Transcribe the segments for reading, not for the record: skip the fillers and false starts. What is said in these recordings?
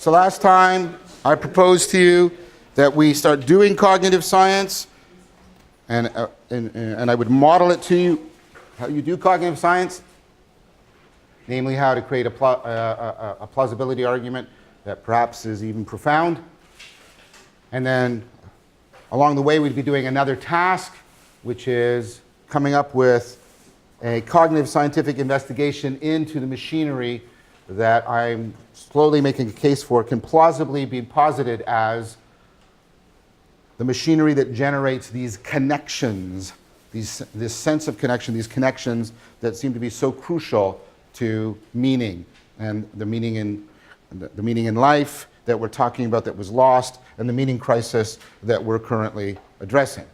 So last time I proposed to you that we start doing cognitive science, and I would model it to you how you do cognitive science, namely how to create a plausibility argument that perhaps is even profound. And then along the way we'd be doing another task, which is coming up with a cognitive scientific investigation into the machinery that I'm slowly making a case for can plausibly be posited as the machinery that generates these connections, this sense of connection, these connections that seem to be so crucial to meaning, and the meaning in life that we're talking about that was lost, and the meaning crisis that we're currently addressing.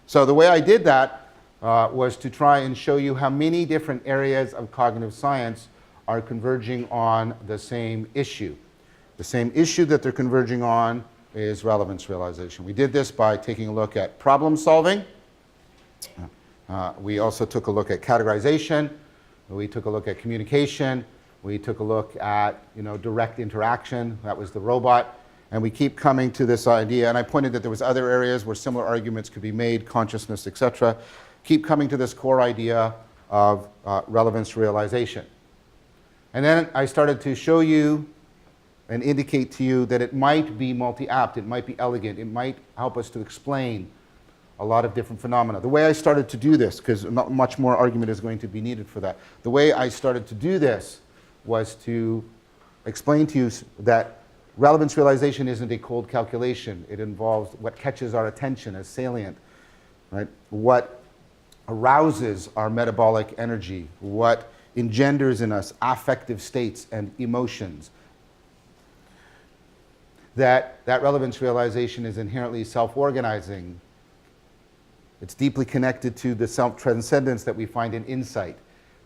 So the way I did that was to try and show you how many different areas of cognitive science are converging on the same issue. The same issue that they're converging on is relevance realization. We did this by taking a look at problem solving. We also took a look at categorization. We took a look at communication. We took a look at direct interaction. That was the robot. And we keep coming to this idea, and I pointed that there was other areas where similar arguments could be made, consciousness, etc. Keep coming to this core idea of relevance realization. And then I started to show you and indicate to you that it might be multi-apt, it might be elegant, it might help us to explain a lot of different phenomena. The way I started to do this, because not much more argument is going to be needed for that, the way I started to do this was to explain to you that relevance realization isn't a cold calculation. It involves what catches our attention as salient, right? What arouses our metabolic energy, what engenders in us affective states and emotions. That relevance realization is inherently self-organizing. It's deeply connected to the self-transcendence that we find in insight.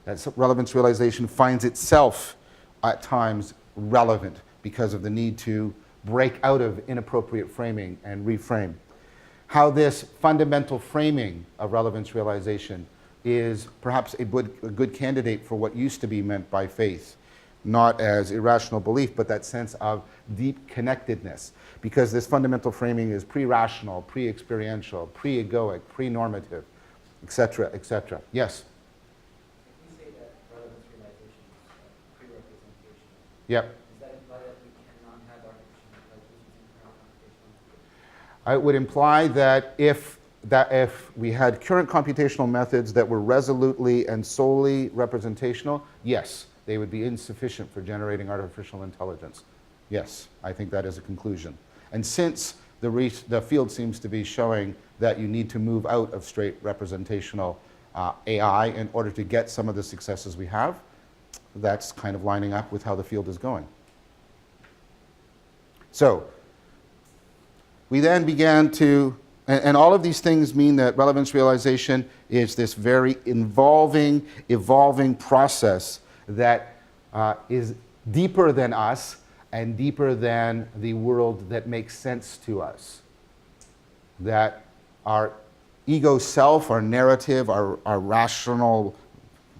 That relevance realization finds itself at times relevant because of the need to break out of inappropriate framing and reframe. How this fundamental framing of relevance realization is perhaps a good candidate for what used to be meant by faith, not as irrational belief, but that sense of deep connectedness, because this fundamental framing is pre-rational, pre-experiential, pre-egoic, pre-normative, etc., etc. Yes? If we say that relevance realization is pre-representational, yep. Does that imply that we cannot have artificial intelligence using current computational methods? It would imply that if we had current computational methods that were resolutely and solely representational, yes, they would be insufficient for generating artificial intelligence. Yes, I think that is a conclusion. And since the field seems to be showing that you need to move out of straight representational AI in order to get some of the successes we have, that's kind of lining up with how the field is going. So we then began to, and all of these things mean that relevance realization is this very evolving process that is deeper than us and deeper than the world that makes sense to us. That our ego self, our narrative, our rational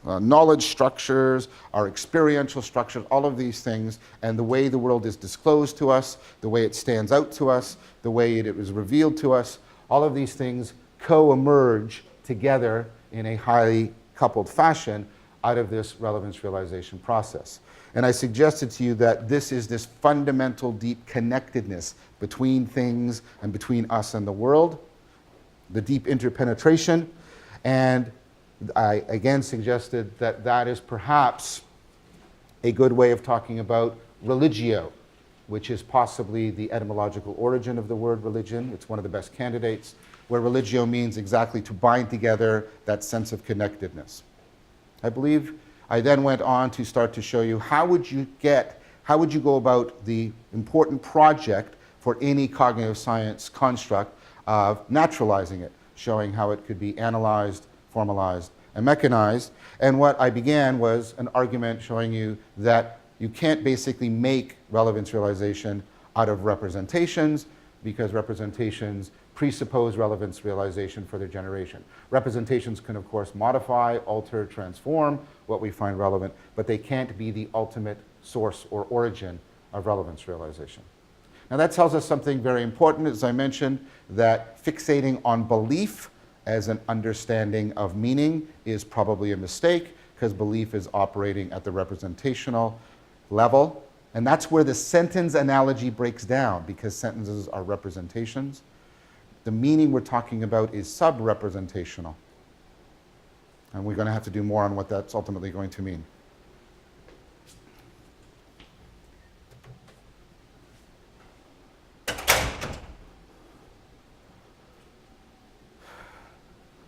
knowledge structures, our experiential structures, all of these things, and the way the world is disclosed to us, the way it stands out to us, the way it is revealed to us, all of these things co-emerge together in a highly coupled fashion out of this relevance realization process. And I suggested to you that this is this fundamental deep connectedness between things and between us and the world, the deep interpenetration, and I again suggested that that is perhaps a good way of talking about religio, which is possibly the etymological origin of the word religion. It's one of the best candidates, where religio means exactly to bind together that sense of connectedness. I believe I then went on to start to show you how would you go about the important project for any cognitive science construct of naturalizing it, showing how it could be analyzed, formalized, and mechanized. And what I began was an argument showing you that you can't basically make relevance realization out of representations, because representations presuppose relevance realization for their generation. Representations can, of course, modify, alter, transform what we find relevant, but they can't be the ultimate source or origin of relevance realization. Now that tells us something very important, as I mentioned, that fixating on belief as an understanding of meaning is probably a mistake, because belief is operating at the representational level. And that's where the sentence analogy breaks down, because sentences are representations. The meaning we're talking about is sub-representational. And we're going to have to do more on what that's ultimately going to mean.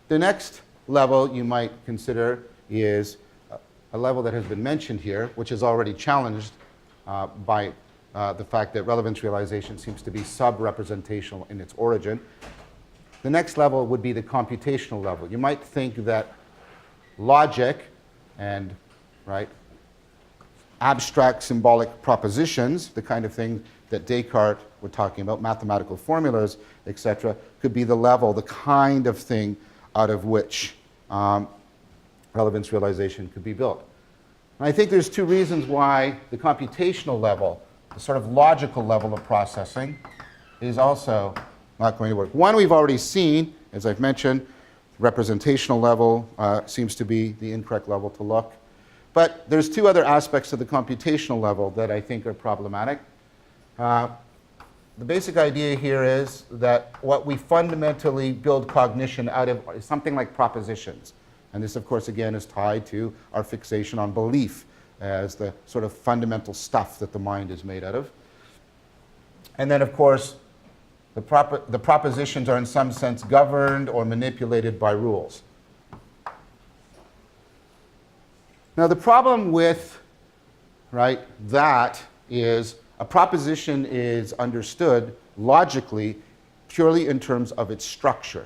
The next level you might consider is a level that has been mentioned here, which is already challenged by the fact that relevance realization seems to be sub-representational in its origin. The next level would be the computational level. You might think that logic and abstract symbolic propositions, the kind of thing that Descartes were talking about, mathematical formulas, etc., could be the level, the kind of thing out of which relevance realization could be built. And I think there's two reasons why the computational level, the sort of logical level of processing, is also not going to work. One we've already seen, as I've mentioned, representational level seems to be the incorrect level to look. But there's two other aspects of the computational level that I think are problematic. The basic idea here is that what we fundamentally build cognition out of is something like propositions. And this, of course, again, is tied to our fixation on belief as the sort of fundamental stuff that the mind is made out of. And then, of course, the propositions are in some sense governed or manipulated by rules. Now, the problem with that is a proposition is understood logically purely in terms of its structure.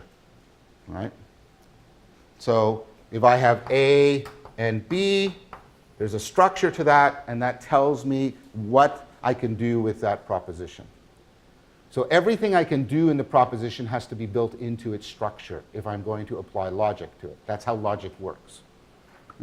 So if I have A and B, there's a structure to that, and that tells me what I can do with that proposition. So everything I can do in the proposition has to be built into its structure if I'm going to apply logic to it. That's how logic works.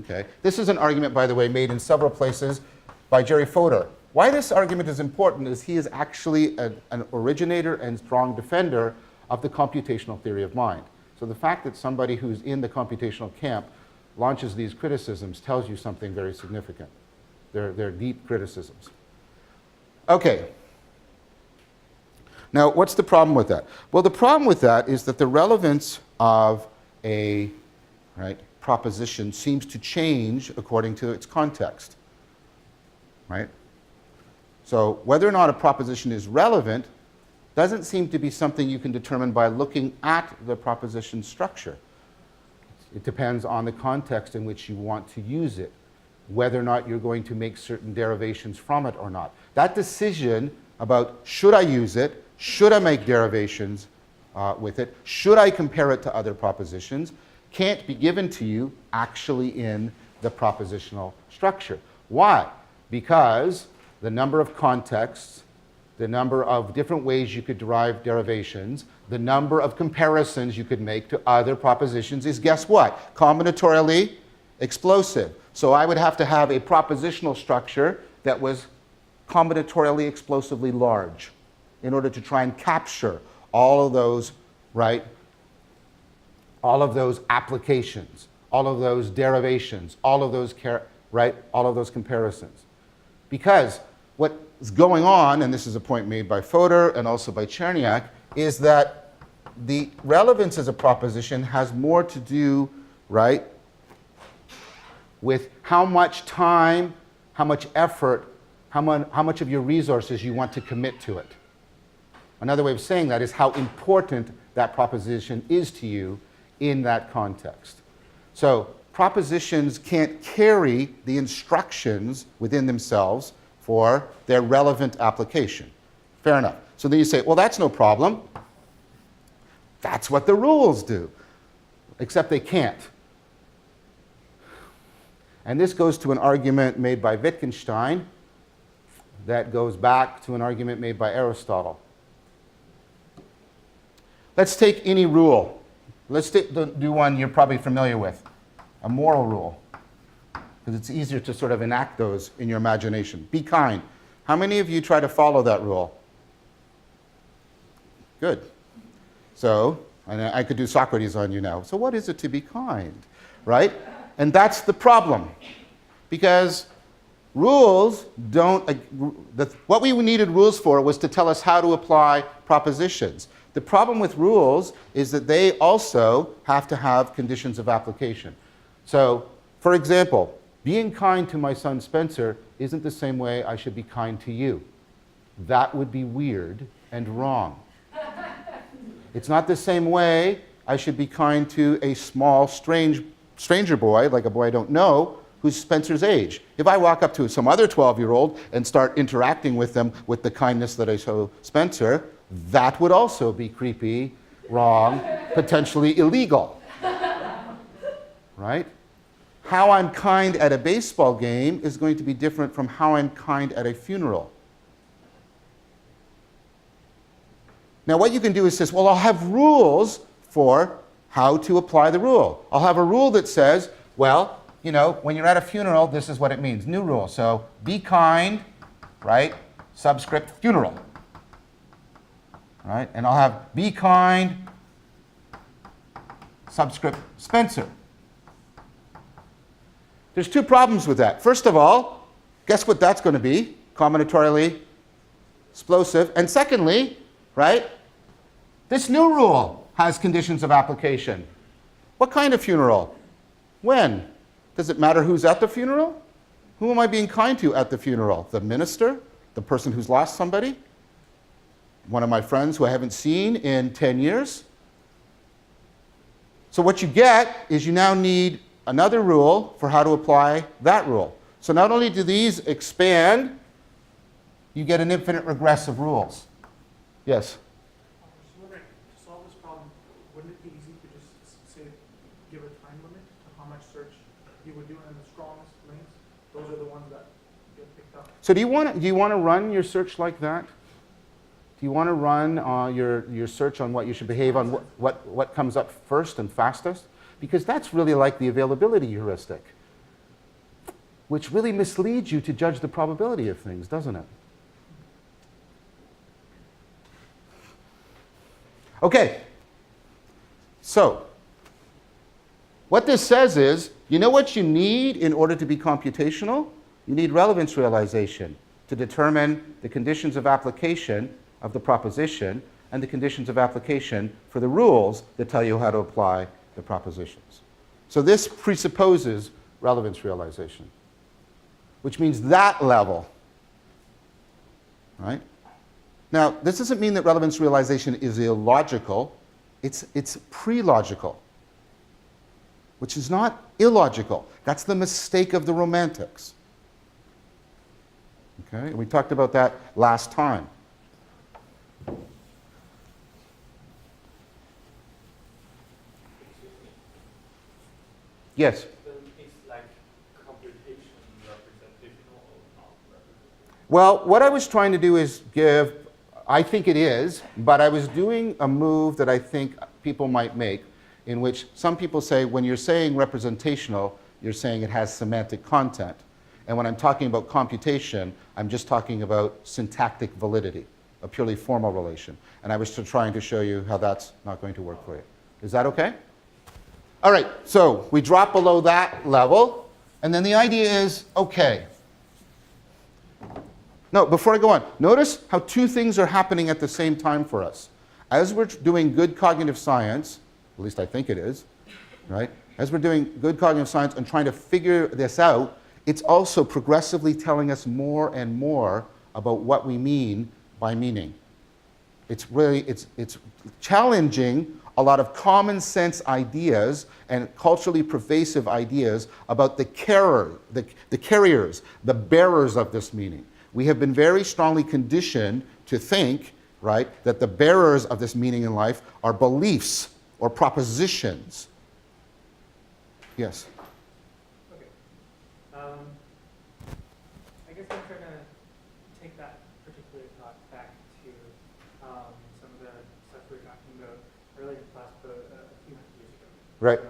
Okay. This is an argument, by the way, made in several places by Jerry Fodor. Why this argument is important is he is actually an originator and strong defender of the computational theory of mind. So the fact that somebody who's in the computational camp launches these criticisms tells you something very significant. They're deep criticisms. Okay. Now, what's the problem with that? Well, the problem with that is that the relevance of a proposition seems to change according to its context. So whether or not a proposition is relevant doesn't seem to be something you can determine by looking at the proposition structure. It depends on the context in which you want to use it, whether or not you're going to make certain derivations from it or not. That decision about should I use it, should I make derivations with it, should I compare it to other propositions, can't be given to you actually in the propositional structure. Why? Because the number of contexts, the number of different ways you could derive derivations, the number of comparisons you could make to other propositions is, guess what? Combinatorially explosive. So I would have to have a propositional structure that was combinatorially explosively large in order to try and capture all of those, all of those applications, all of those derivations, all of those, all of those comparisons. Because what's going on, and this is a point made by Fodor and also by Cherniak, is that the relevance as a proposition has more to do, with how much time, how much effort, how much of your resources you want to commit to it. Another way of saying that is how important that proposition is to you in that context. So propositions can't carry the instructions within themselves for their relevant application. Fair enough. So then you say, well, that's no problem. That's what the rules do. Except they can't. And this goes to an argument made by Wittgenstein that goes back to an argument made by Aristotle. Let's take any rule. Let's do one you're probably familiar with, a moral rule, because it's easier to sort of enact those in your imagination. Be kind. How many of you try to follow that rule? Good. So, and I could do Socrates on you now. So what is it to be kind, right? And that's the problem. Because rules don't, what we needed rules for was to tell us how to apply propositions. The problem with rules is that they also have to have conditions of application. So, for example, being kind to my son Spencer isn't the same way I should be kind to you. That would be weird and wrong. It's not the same way I should be kind to a small, stranger boy, like a boy I don't know, who's Spencer's age. If I walk up to some other 12-year-old and start interacting with them with the kindness that I show Spencer, that would also be creepy, wrong, potentially illegal. Right? How I'm kind at a baseball game is going to be different from how I'm kind at a funeral. Now, what you can do is say, well, I'll have rules for how to apply the rule. I'll have a rule that says, well, you know, when you're at a funeral, this is what it means. New rule. So be kind, right? Subscript funeral. Right? And I'll have be kind, subscript Spencer. There's two problems with that. First of all, guess what that's going to be? Combinatorially explosive. And secondly, right, this new rule has conditions of application. What kind of funeral? When? Does it matter who's at the funeral? Who am I being kind to at the funeral? The minister? The person who's lost somebody? One of my friends who I haven't seen in 10 years? So what you get is you now need another rule for how to apply that rule. So not only do these expand, you get an infinite regress of rules. Yes? I was just wondering, to solve this problem, wouldn't it be easy to just say, give a time limit to how much search you would do, and the strongest links, those are the ones that get picked up? So do you want to run your search like that? Do you want to run your search on what you should behave on, what comes up first and fastest? Because that's really like the availability heuristic, which really misleads you to judge the probability of things, doesn't it? Okay, so what this says is, you know what you need in order to be computational? You need relevance realization to determine the conditions of application of the proposition and the conditions of application for the rules that tell you how to apply the propositions. So this presupposes relevance realization, which means that level, right? Now, this doesn't mean that relevance realization is illogical. It's pre-logical, which is not illogical. That's the mistake of the Romantics. Okay, and we talked about that last time. Yes? It's like computation representational or not representational? Well, what I was trying to do is give, I think it is, but I was doing a move that I think people might make, in which some people say when you're saying representational, you're saying it has semantic content. And when I'm talking about computation, I'm just talking about syntactic validity, a purely formal relation. And I was trying to show you how that's not going to work for you. Is that okay? All right, so we drop below that level, and then the idea is, okay. No, before I go on, notice how two things are happening at the same time for us. As we're doing good cognitive science, at least I think it is, right? As we're doing good cognitive science and trying to figure this out, it's also progressively telling us more and more about what we mean by meaning. It's really, it's challenging a lot of common sense ideas and culturally pervasive ideas about the carriers, the bearers of this meaning. We have been very strongly conditioned to think, right, that the bearers of this meaning in life are beliefs or propositions. Yes? Okay. I guess I'm trying to take that particular thought back to some of the stuff we were talking about earlier in class, but a few hundred years ago. Right.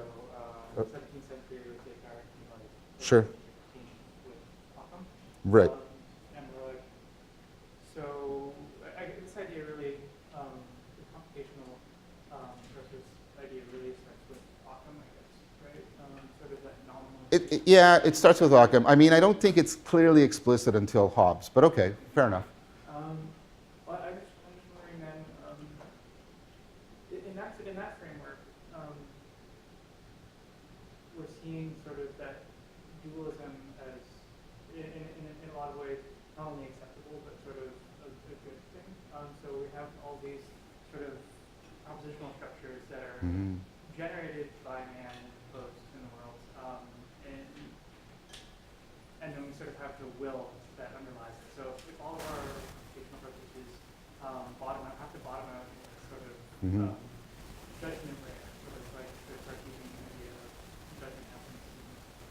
So, 17th century was Descartes, Sure. with Occam. Right. And we're like, Yeah, it starts with Occam. I mean, I don't think it's clearly explicit until Hobbes, but okay, fair enough. Well, I'm just wondering then, in that framework, we're seeing sort of that dualism as, in a lot of ways, not only acceptable, but sort of a good thing. So we have all these sort of oppositional structures that are Mhm. generated by man and imposed in the world, and then we sort of have the will that underlies it. So if all of our computational processes have to bottom out in this sort of Mhm. judgment layer, sort of like to start using the idea of judgment happens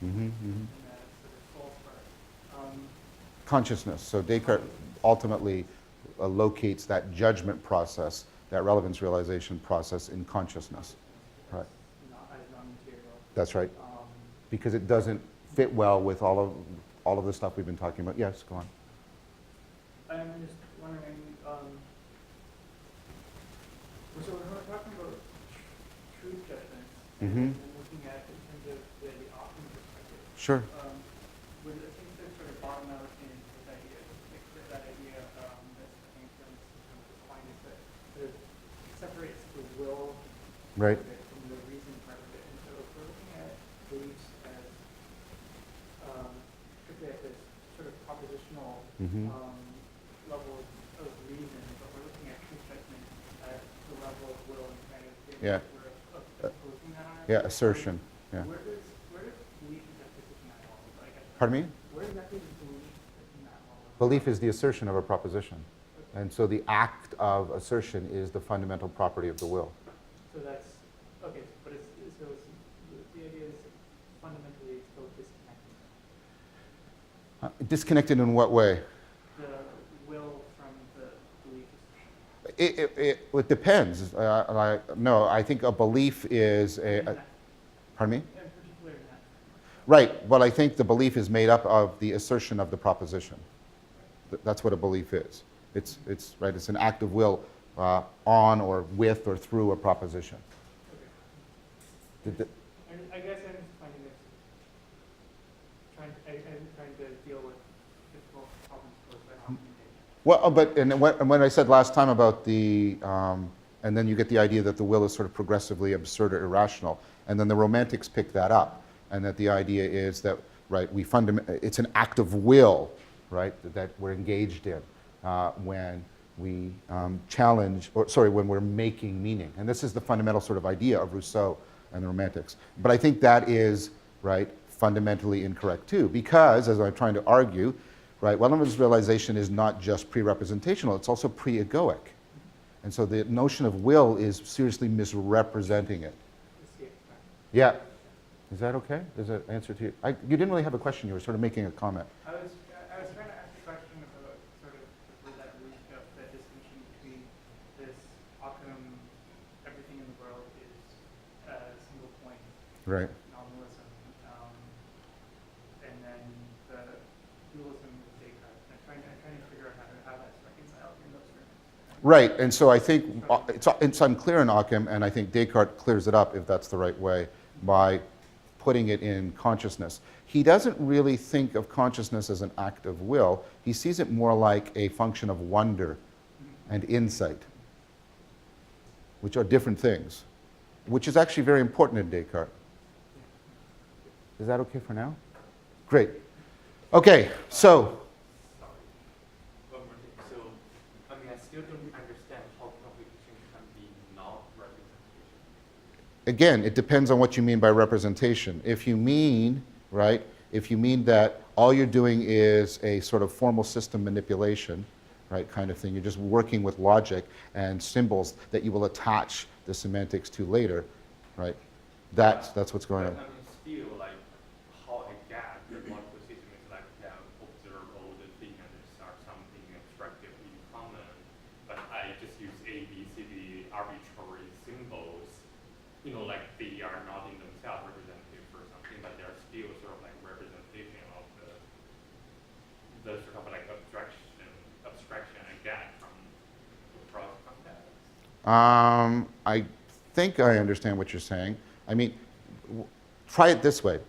Mhm, mhm. in that sort of false part. Consciousness. So Descartes ultimately locates that judgment process, that relevance realization process in consciousness. Right. Not as non-material. That's right. Um, Because it doesn't fit well with all of the stuff we've been talking about. Yes, go on. I'm just wondering, so when we're talking about truth judgments, Mhm. and looking at in terms of the Occam perspective, Sure. would it seem to sort of bottom out in this idea, like that idea that I think defined is that sort of separates the will Right. part of it from the reason part of it. And so if we're looking at beliefs as strictly at this sort of propositional Mhm. level of reason, but we're looking at truth judgment at the level of will and kind of getting Yeah. of imposing that on Yeah, ourselves. assertion. Yeah. Where does belief exactly sit in that model? Like, Pardon me? where exactly does belief sit in that model? Belief is the assertion of a proposition. And so the act of assertion is the fundamental property of the will. So that's okay, but the idea is fundamentally it's both disconnected. Disconnected in what way? The will from the belief assertion. It depends. No, I think a belief is pardon me? In particular in that. Right. Well, I think the belief is made up of the assertion of the proposition. That's what a belief is. It's right. It's an act of will on or with or through a proposition. Okay. I guess I'm just finding this, I'm trying to deal with difficult problems posed by documentation. Well, but and when I said last time about the, and then you get the idea that the will is sort of progressively absurd or irrational, and then the Romantics pick that up, and that the idea is that right it's an act of will, right, that we're engaged in when we when we're making meaning, and this is the fundamental sort of idea of Rousseau and the Romantics. But I think that is right fundamentally incorrect too, because as I'm trying to argue. Right, relevance realization is not just pre-representational, it's also pre-egoic. And so the notion of will is seriously misrepresenting it. Yeah. Is that okay? Does that answer to you? You didn't really have a question, you were sort of making a comment. I was trying to ask a question about sort of that root of that distinction between this Occam, everything in the world is a single point. Right. Nominalism, and then the dualism with Descartes. I'm trying to figure out how that's reconciled in those terms. Right, and so I think it's unclear in Occam, and I think Descartes clears it up, if that's the right way, by putting it in consciousness. He doesn't really think of consciousness as an act of will. He sees it more like a function of wonder and insight, which are different things, which is actually very important in Descartes. Is that okay for now? Great. Okay, so. Sorry. One more thing. So, I mean, I still don't understand how computation can be not representation. Again, it depends on what you mean by representation. If you mean, right, if you mean that all you're doing is a sort of formal system manipulation, right, kind of thing, you're just working with logic and symbols that you will attach the semantics to later, right, that's what's going on. I mean, still, like, how I get the multiple system is like, yeah, observe all the things and there's something abstractively common, but I just use A, B, C, D arbitrary symbols, you know, like they are not in themselves representative for something, but they're still sort of like representation of the sort of like abstraction I get from across context. I think I understand what you're saying. I mean, try it this way.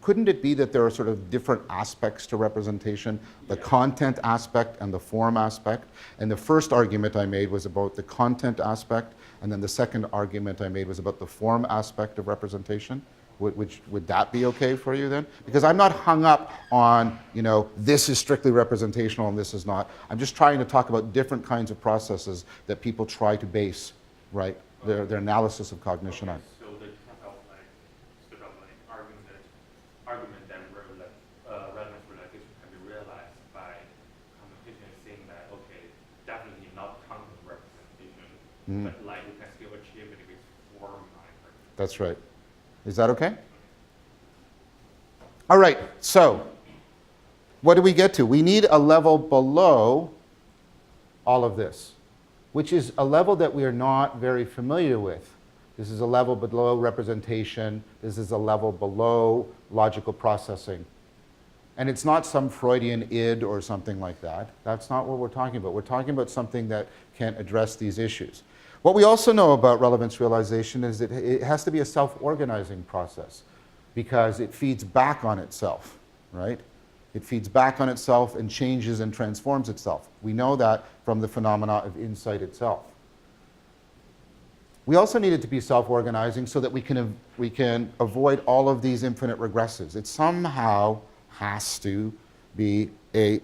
couldn't it be that there are sort of different aspects to representation, the Yeah. content aspect and the form aspect? And the first argument I made was about the content aspect, and then the second argument I made was about the form aspect of representation. Would that be okay for you then? Because I'm not hung up on, you know, this is strictly representational and this is not. I'm just trying to talk about different kinds of processes that people try to base, right, their analysis of cognition on. So the kind of like sort of like argument that relevance realization can be realized by computation is saying that okay, definitely not content representation, but like we can still achieve it with form. That's right. Is that okay? All right, so what do we get to? We need a level below all of this, which is a level that we are not very familiar with. This is a level below representation. This is a level below logical processing. And it's not some Freudian id or something like that. That's not what we're talking about. We're talking about something that can address these issues. What we also know about relevance realization is that it has to be a self-organizing process because it feeds back on itself, right? It feeds back on itself and changes and transforms itself. We know that from the phenomena of insight itself. We also need it to be self-organizing so that we can avoid all of these infinite regresses. It somehow has to be a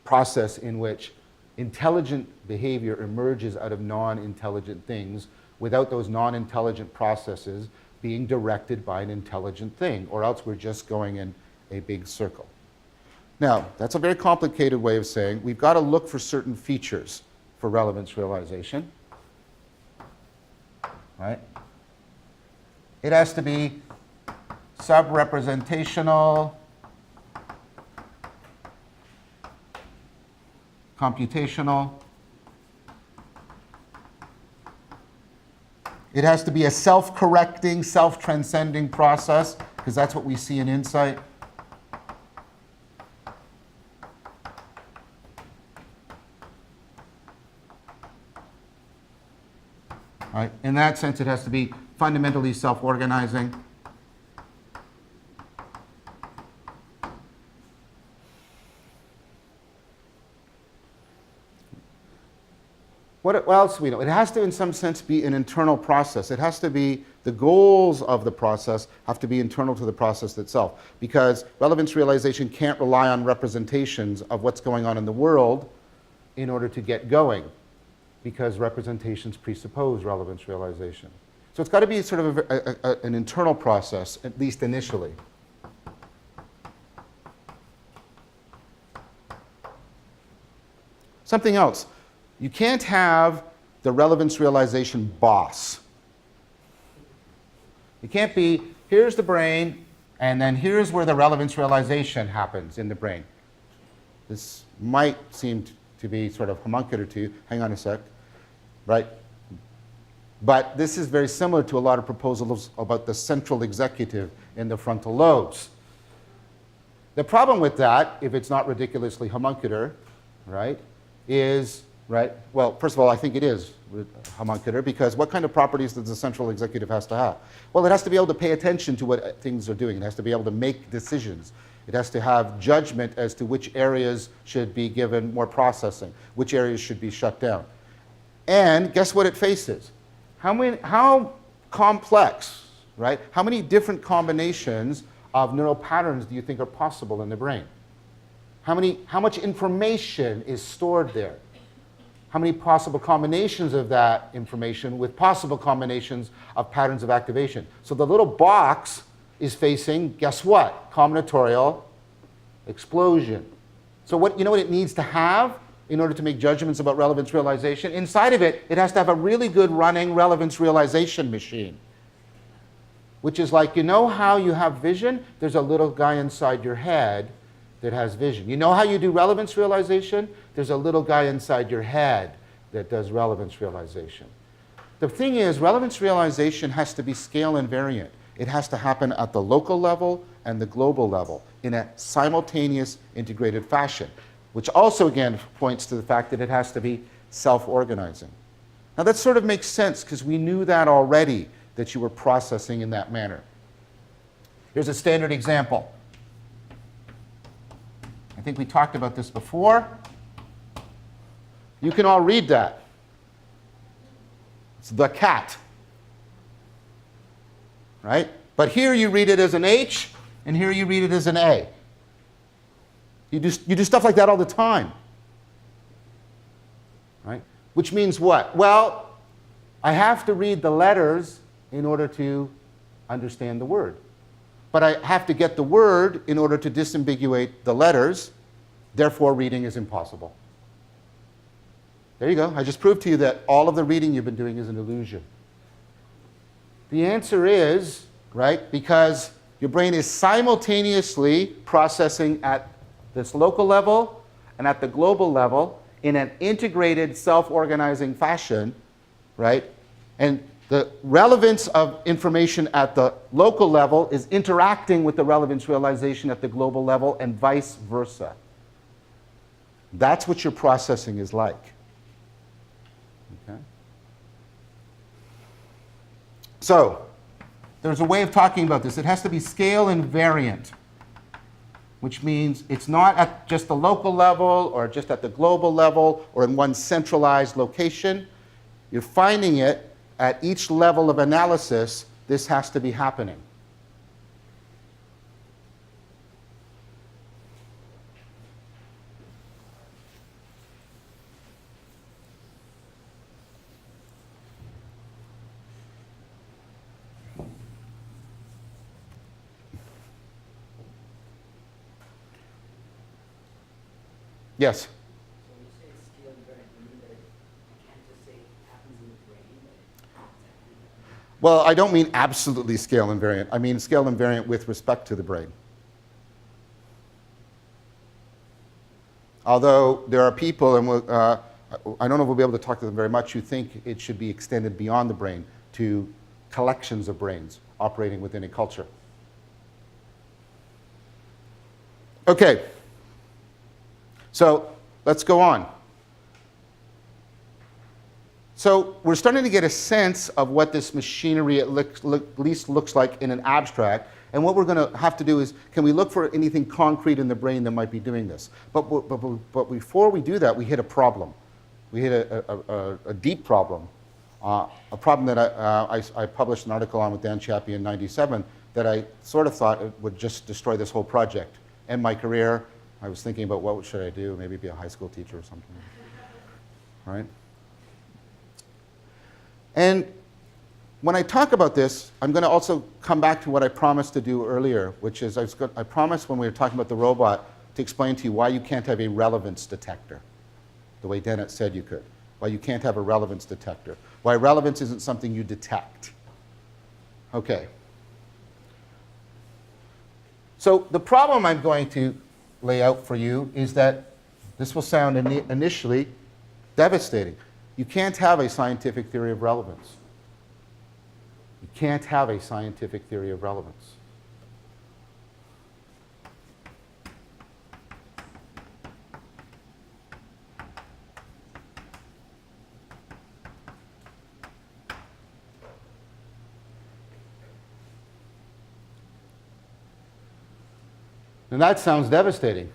process in which intelligent behavior emerges out of non-intelligent things without those non-intelligent processes being directed by an intelligent thing, or else we're just going in a big circle. Now, that's a very complicated way of saying we've got to look for certain features for relevance realization. Right? It has to be sub-representational, computational. It has to be a self-correcting, self-transcending process, because that's what we see in insight. Right? In that sense, it has to be fundamentally self-organizing. What else do we know? It has to, in some sense, be an internal process. It has to be, the goals of the process have to be internal to the process itself, because relevance realization can't rely on representations of what's going on in the world in order to get going, because representations presuppose relevance realization. So it's got to be sort of an internal process, at least initially. Something else. You can't have the relevance realization boss. It can't be, here's the brain, and then here's where the relevance realization happens in the brain. This might seem to be sort of homuncular to you. Hang on a sec. Right? But this is very similar to a lot of proposals about the central executive in the frontal lobes. The problem with that, if it's not ridiculously homuncular, right, is, right, well, first of all, I think it is homuncular, because what kind of properties does the central executive has to have? Well, it has to be able to pay attention to what things are doing. It has to be able to make decisions. It has to have judgment as to which areas should be given more processing, which areas should be shut down. And guess what it faces? How complex, right? How many different combinations of neural patterns do you think are possible in the brain? How much information is stored there? How many possible combinations of that information with possible combinations of patterns of activation? So the little box is facing, guess what? Combinatorial explosion. So you know what it needs to have in order to make judgments about relevance realization? Inside of it, it has to have a really good running relevance realization machine. Which is like, you know how you have vision? There's a little guy inside your head that has vision. You know how you do relevance realization? There's a little guy inside your head that does relevance realization. The thing is, relevance realization has to be scale invariant. It has to happen at the local level and the global level in a simultaneous integrated fashion, which also again points to the fact that it has to be self-organizing. Now that sort of makes sense because we knew that already, that you were processing in that manner. Here's a standard example. I think we talked about this before. You can all read that. It's the cat. Right? But here you read it as an H, and here you read it as an A. You do stuff like that all the time. Right? Which means what? Well, I have to read the letters in order to understand the word. But I have to get the word in order to disambiguate the letters. Therefore, reading is impossible. There you go. I just proved to you that all of the reading you've been doing is an illusion. The answer is, right, because your brain is simultaneously processing at this local level and at the global level in an integrated, self-organizing fashion, right? And the relevance of information at the local level is interacting with the relevance realization at the global level and vice versa. That's what your processing is like. Okay? So, there's a way of talking about this. It has to be scale invariant, which means it's not at just the local level or just at the global level or in one centralized location. You're finding it at each level of analysis. This has to be happening. Yes? So when you say it's scale invariant, you mean that you can't just say it happens in the brain, but it happens. Well, I don't mean absolutely scale invariant. I mean scale invariant with respect to the brain. Although there are people, and I don't know if we'll be able to talk to them very much, who think it should be extended beyond the brain to collections of brains operating within a culture. Okay. So let's go on. So we're starting to get a sense of what this machinery at least looks like in an abstract. And what we're going to have to do is, can we look for anything concrete in the brain that might be doing this? But before we do that, we hit a problem. We hit a deep problem. A problem that I published an article on with Dan Chappie in '97 that I sort of thought it would just destroy this whole project and my career. I was thinking about what should I do, maybe be a high school teacher or something, right? And when I talk about this, I'm going to also come back to what I promised to do earlier, which is I promised when we were talking about the robot to explain to you why you can't have a relevance detector, the way Dennett said you could, why you can't have a relevance detector, why relevance isn't something you detect. Okay. So the problem I'm going to lay out for you is that this will sound initially devastating. You can't have a scientific theory of relevance. You can't have a scientific theory of relevance. And that sounds devastating.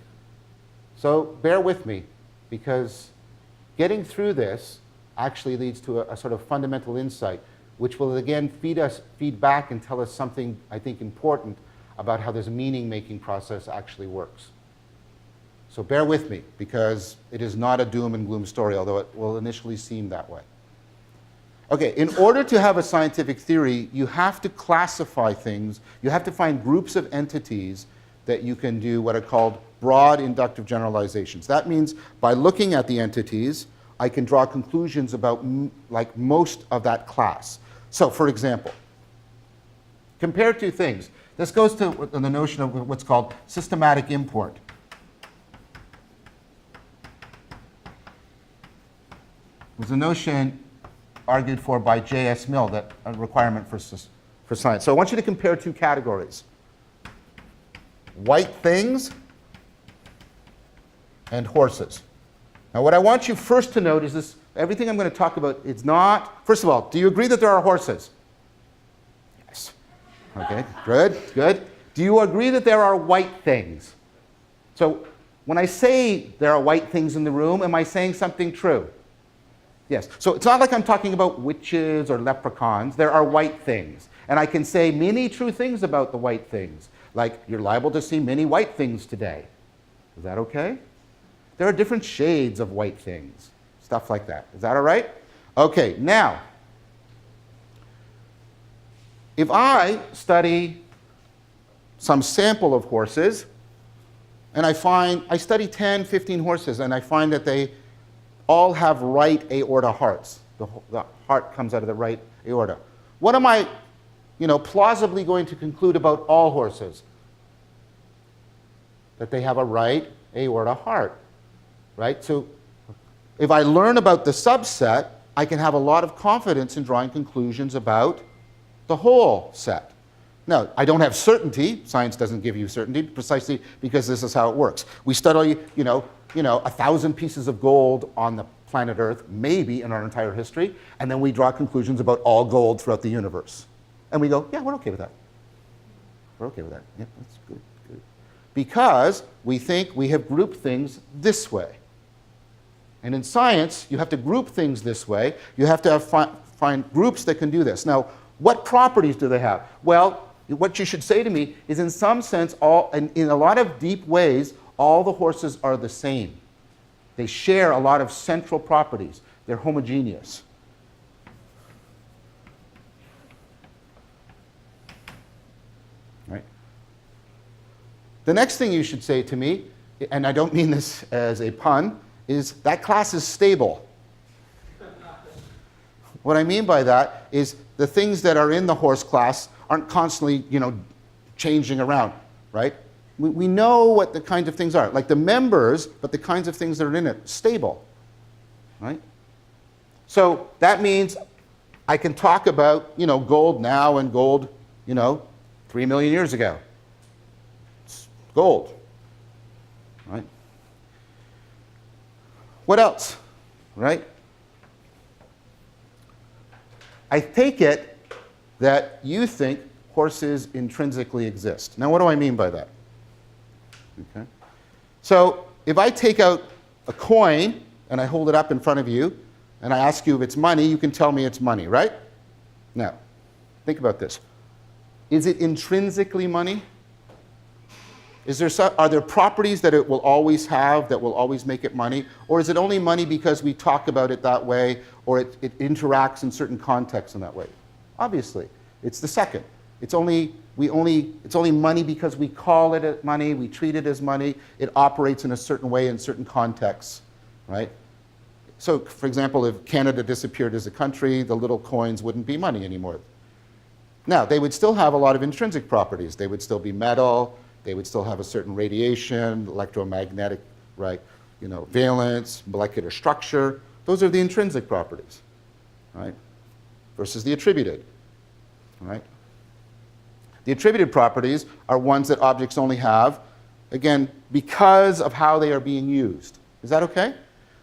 So bear with me, because getting through this actually leads to a sort of fundamental insight, which will again feed back and tell us something, I think, important about how this meaning-making process actually works. So bear with me, because it is not a doom and gloom story, although it will initially seem that way. Okay, in order to have a scientific theory, you have to classify things. You have to find groups of entities that you can do what are called broad inductive generalizations. That means by looking at the entities, I can draw conclusions about like most of that class. So for example, compare two things. This goes to the notion of what's called systematic import. There's a notion argued for by J.S. Mill, that a requirement for science. So I want you to compare two categories. White things and horses. Now what I want you first to note is this, everything I'm going to talk about, it's not, first of all, do you agree that there are horses? Yes. Okay, good, good. Do you agree that there are white things? So when I say there are white things in the room, am I saying something true? Yes. So it's not like I'm talking about witches or leprechauns. There are white things. And I can say many true things about the white things. Like, you're liable to see many white things today. Is that okay? There are different shades of white things. Stuff like that. Is that all right? Okay, now, if I study some sample of horses, and I study 10, 15 horses, and I find that they all have right aorta hearts. The heart comes out of the right aorta. What am I, plausibly going to conclude about all horses? That they have a right aorta heart, right? So if I learn about the subset, I can have a lot of confidence in drawing conclusions about the whole set. Now, I don't have certainty. Science doesn't give you certainty precisely because this is how it works. We study, 1,000 pieces of gold on the planet Earth, maybe in our entire history, and then we draw conclusions about all gold throughout the universe. And we go, yeah, we're okay with that. We're okay with that. Yeah, that's good, good. Because we think we have grouped things this way. And in science, you have to group things this way. You have to find groups that can do this. Now, what properties do they have? Well, what you should say to me is, in some sense, in a lot of deep ways, all the horses are the same. They share a lot of central properties. They're homogeneous. Right? The next thing you should say to me, and I don't mean this as a pun, is that class is stable. What I mean by that is the things that are in the horse class aren't constantly, changing around, right? We know what the kinds of things are, like the members, but the kinds of things that are in it, stable, right? So that means I can talk about, gold now and gold, 3 million years ago. It's gold, right? What else, right? I take it that you think horses intrinsically exist. Now, what do I mean by that? Okay. So if I take out a coin and I hold it up in front of you and I ask you if it's money, you can tell me it's money, right? Now, think about this. Is it intrinsically money? Are there properties that it will always have that will always make it money? Or is it only money because we talk about it that way, or it interacts in certain contexts in that way? Obviously, it's the second. It's only money because we call it money, we treat it as money, it operates in a certain way in certain contexts, right? So, for example, if Canada disappeared as a country, the little coins wouldn't be money anymore. Now, they would still have a lot of intrinsic properties. They would still be metal, they would still have a certain radiation, electromagnetic, right, valence, molecular structure. Those are the intrinsic properties, right, versus the attributed, right? The attributed properties are ones that objects only have, again, because of how they are being used. Is that okay?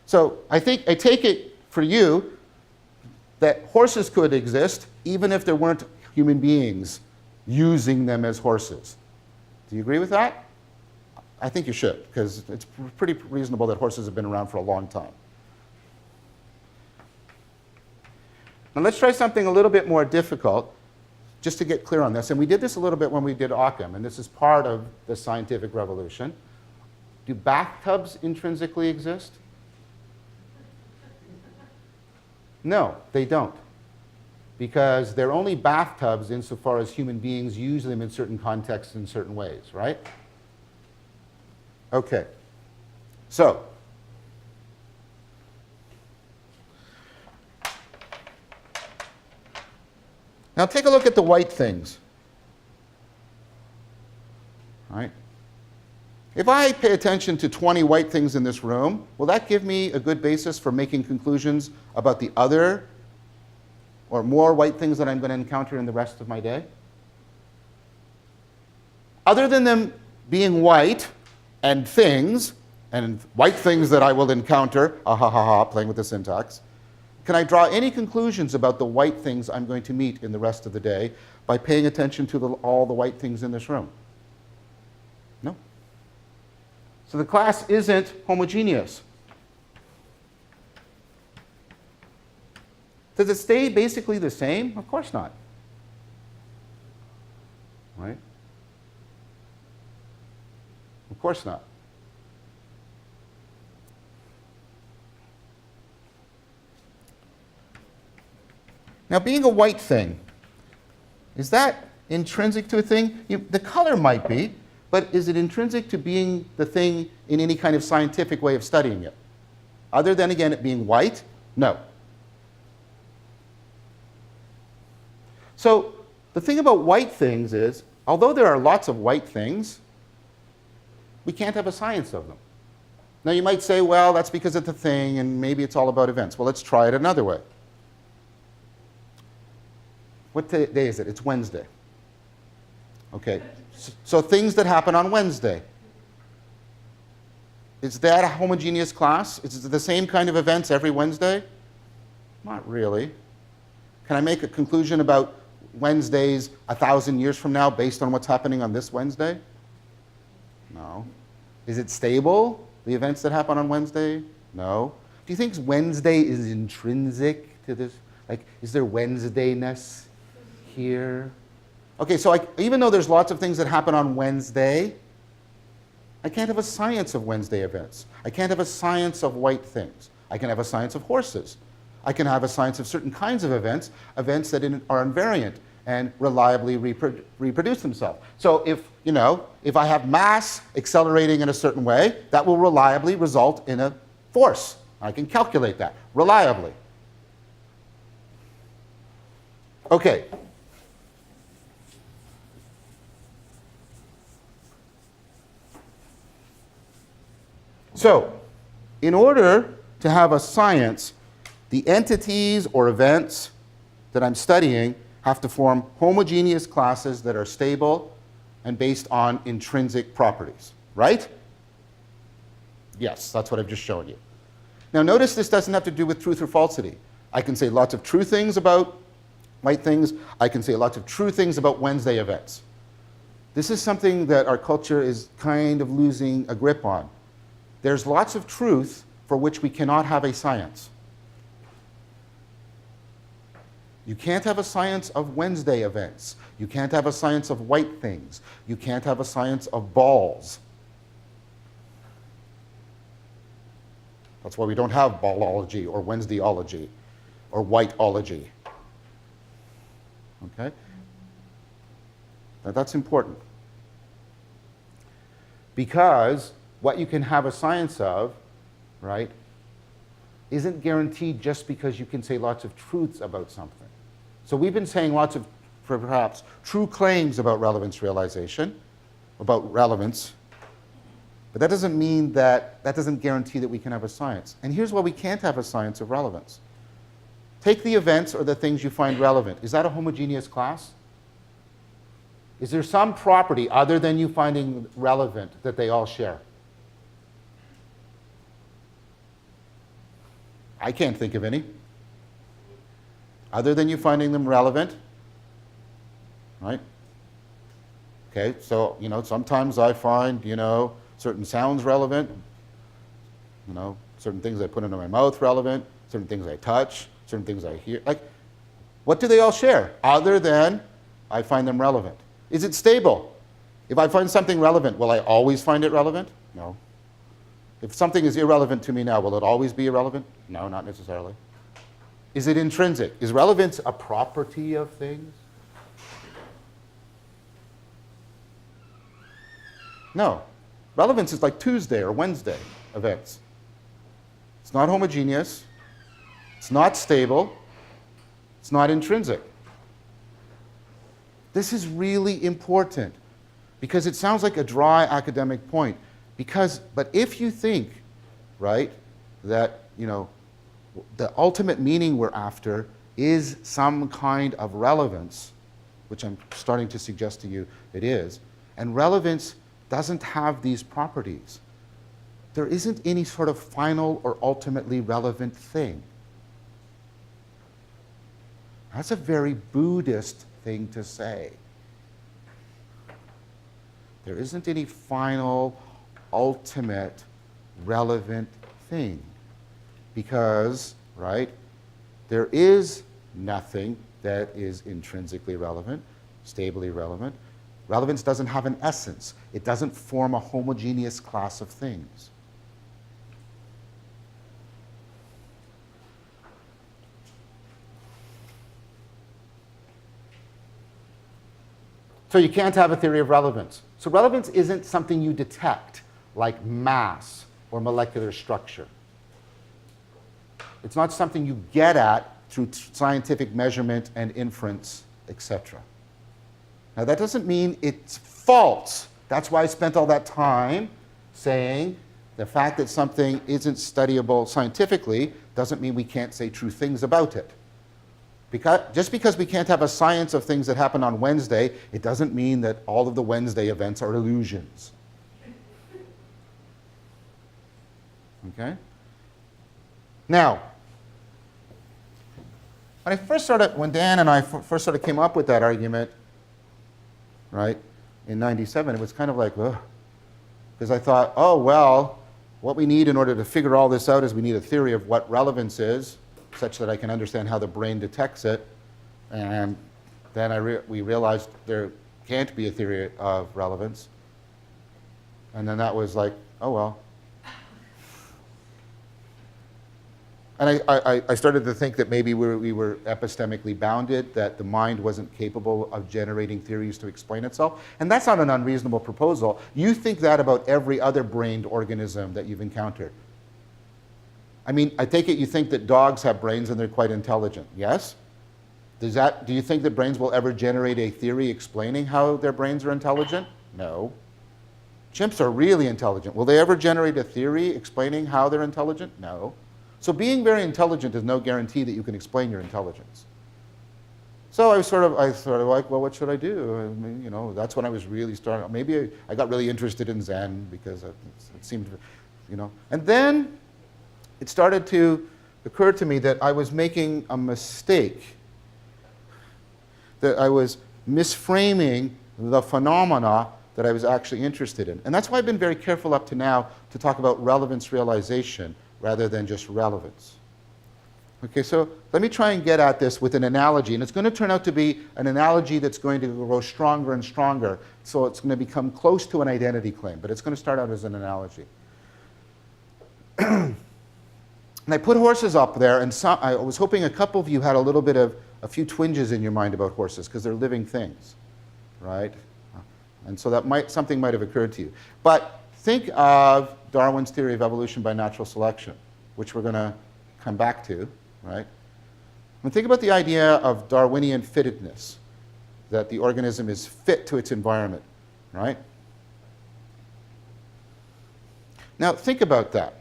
So I take it for you that horses could exist even if there weren't human beings using them as horses. Do you agree with that? I think you should, because it's pretty reasonable that horses have been around for a long time. Now let's try something a little bit more difficult, just to get clear on this. And we did this a little bit when we did Occam, and this is part of the scientific revolution. Do bathtubs intrinsically exist? No, they don't. Because they're only bathtubs insofar as human beings use them in certain contexts in certain ways, right? Okay. So, now take a look at the white things. All right? If I pay attention to 20 white things in this room, will that give me a good basis for making conclusions about the other or more white things that I'm going to encounter in the rest of my day? Other than them being white and white things that I will encounter, playing with the syntax, can I draw any conclusions about the white things I'm going to meet in the rest of the day by paying attention to all the white things in this room? So the class isn't homogeneous. Does it stay basically the same? Of course not. Right? Of course not. Now, being a white thing, is that intrinsic to a thing? The color might be, but is it intrinsic to being the thing in any kind of scientific way of studying it? Other than, again, it being white? No. So the thing about white things is, although there are lots of white things, we can't have a science of them. Now you might say, well, that's because it's a thing and maybe it's all about events. Well, let's try it another way. What day is it? It's Wednesday. Okay, so things that happen on Wednesday. Is that a homogeneous class? Is it the same kind of events every Wednesday? Not really. Can I make a conclusion about Wednesdays 1,000 years from now based on what's happening on this Wednesday? No. Is it stable, the events that happen on Wednesday? No. Do you think Wednesday is intrinsic to this? Like, is there Wednesdayness here? Okay, so even though there's lots of things that happen on Wednesday, I can't have a science of Wednesday events. I can't have a science of white things. I can have a science of horses. I can have a science of certain kinds of events, events that are invariant and reliably reproduce themselves. So if I have mass accelerating in a certain way, that will reliably result in a force. I can calculate that reliably. Okay. So, in order to have a science, the entities or events that I'm studying have to form homogeneous classes that are stable and based on intrinsic properties, right? Yes, that's what I've just shown you. Now notice this doesn't have to do with truth or falsity. I can say lots of true things about white things. I can say lots of true things about Wednesday events. This is something that our culture is kind of losing a grip on. There's lots of truth for which we cannot have a science. You can't have a science of Wednesday events. You can't have a science of white things. You can't have a science of balls. That's why we don't have ballology or Wednesdayology or whiteology. Okay? Now that's important. Because what you can have a science of, right, isn't guaranteed just because you can say lots of truths about something. So we've been saying lots of, perhaps, true claims about relevance realization, about relevance, but that doesn't mean that doesn't guarantee that we can have a science. And here's why we can't have a science of relevance. Take the events or the things you find relevant. Is that a homogeneous class? Is there some property other than you finding relevant that they all share? I can't think of any. Other than you finding them relevant, right? Okay, so, sometimes I find, certain sounds relevant, certain things I put into my mouth relevant, certain things I touch, certain things I hear. Like, what do they all share other than I find them relevant? Is it stable? If I find something relevant, will I always find it relevant? No. If something is irrelevant to me now, will it always be irrelevant? No, not necessarily. Is it intrinsic? Is relevance a property of things? No. Relevance is like Tuesday or Wednesday events. It's not homogeneous. It's not stable. It's not intrinsic. This is really important because it sounds like a dry academic point. But if you think, right, that, the ultimate meaning we're after is some kind of relevance, which I'm starting to suggest to you it is, and relevance doesn't have these properties. There isn't any sort of final or ultimately relevant thing. That's a very Buddhist thing to say. There isn't any final, ultimate relevant thing. Because, right, there is nothing that is intrinsically relevant, stably relevant. Relevance doesn't have an essence. It doesn't form a homogeneous class of things. So you can't have a theory of relevance. So relevance isn't something you detect, like mass or molecular structure. It's not something you get at through scientific measurement and inference, etc. Now that doesn't mean it's false. That's why I spent all that time saying the fact that something isn't studyable scientifically doesn't mean we can't say true things about it. Just because we can't have a science of things that happen on Wednesday, it doesn't mean that all of the Wednesday events are illusions. Okay? Now, when Dan and I first sort of came up with that argument, right, in '97, it was kind of like, ugh. Because I thought, oh, well, what we need in order to figure all this out is we need a theory of what relevance is, such that I can understand how the brain detects it. And then we realized there can't be a theory of relevance. And then that was like, oh, well. And I started to think that maybe we were epistemically bounded, that the mind wasn't capable of generating theories to explain itself. And that's not an unreasonable proposal. You think that about every other brained organism that you've encountered. I mean, I take it you think that dogs have brains and they're quite intelligent, yes? Do you think that brains will ever generate a theory explaining how their brains are intelligent? No. Chimps are really intelligent. Will they ever generate a theory explaining how they're intelligent? No. So being very intelligent is no guarantee that you can explain your intelligence. So I sort of like, well, what should I do? I mean, you know, that's when I was really starting. Maybe I got really interested in Zen because it seemed, you know. And then it started to occur to me that I was making a mistake, that I was misframing the phenomena that I was actually interested in. And that's why I've been very careful up to now to talk about relevance realization rather than just relevance. Okay, so let me try and get at this with an analogy, and it's going to turn out to be an analogy that's going to grow stronger and stronger, so it's going to become close to an identity claim, but it's going to start out as an analogy. And I put horses up there, and I was hoping a couple of you had a few twinges in your mind about horses, because they're living things, right? And so something might have occurred to you. But think of Darwin's theory of evolution by natural selection, which we're going to come back to, right? And think about the idea of Darwinian fittedness, that the organism is fit to its environment, right? Now think about that.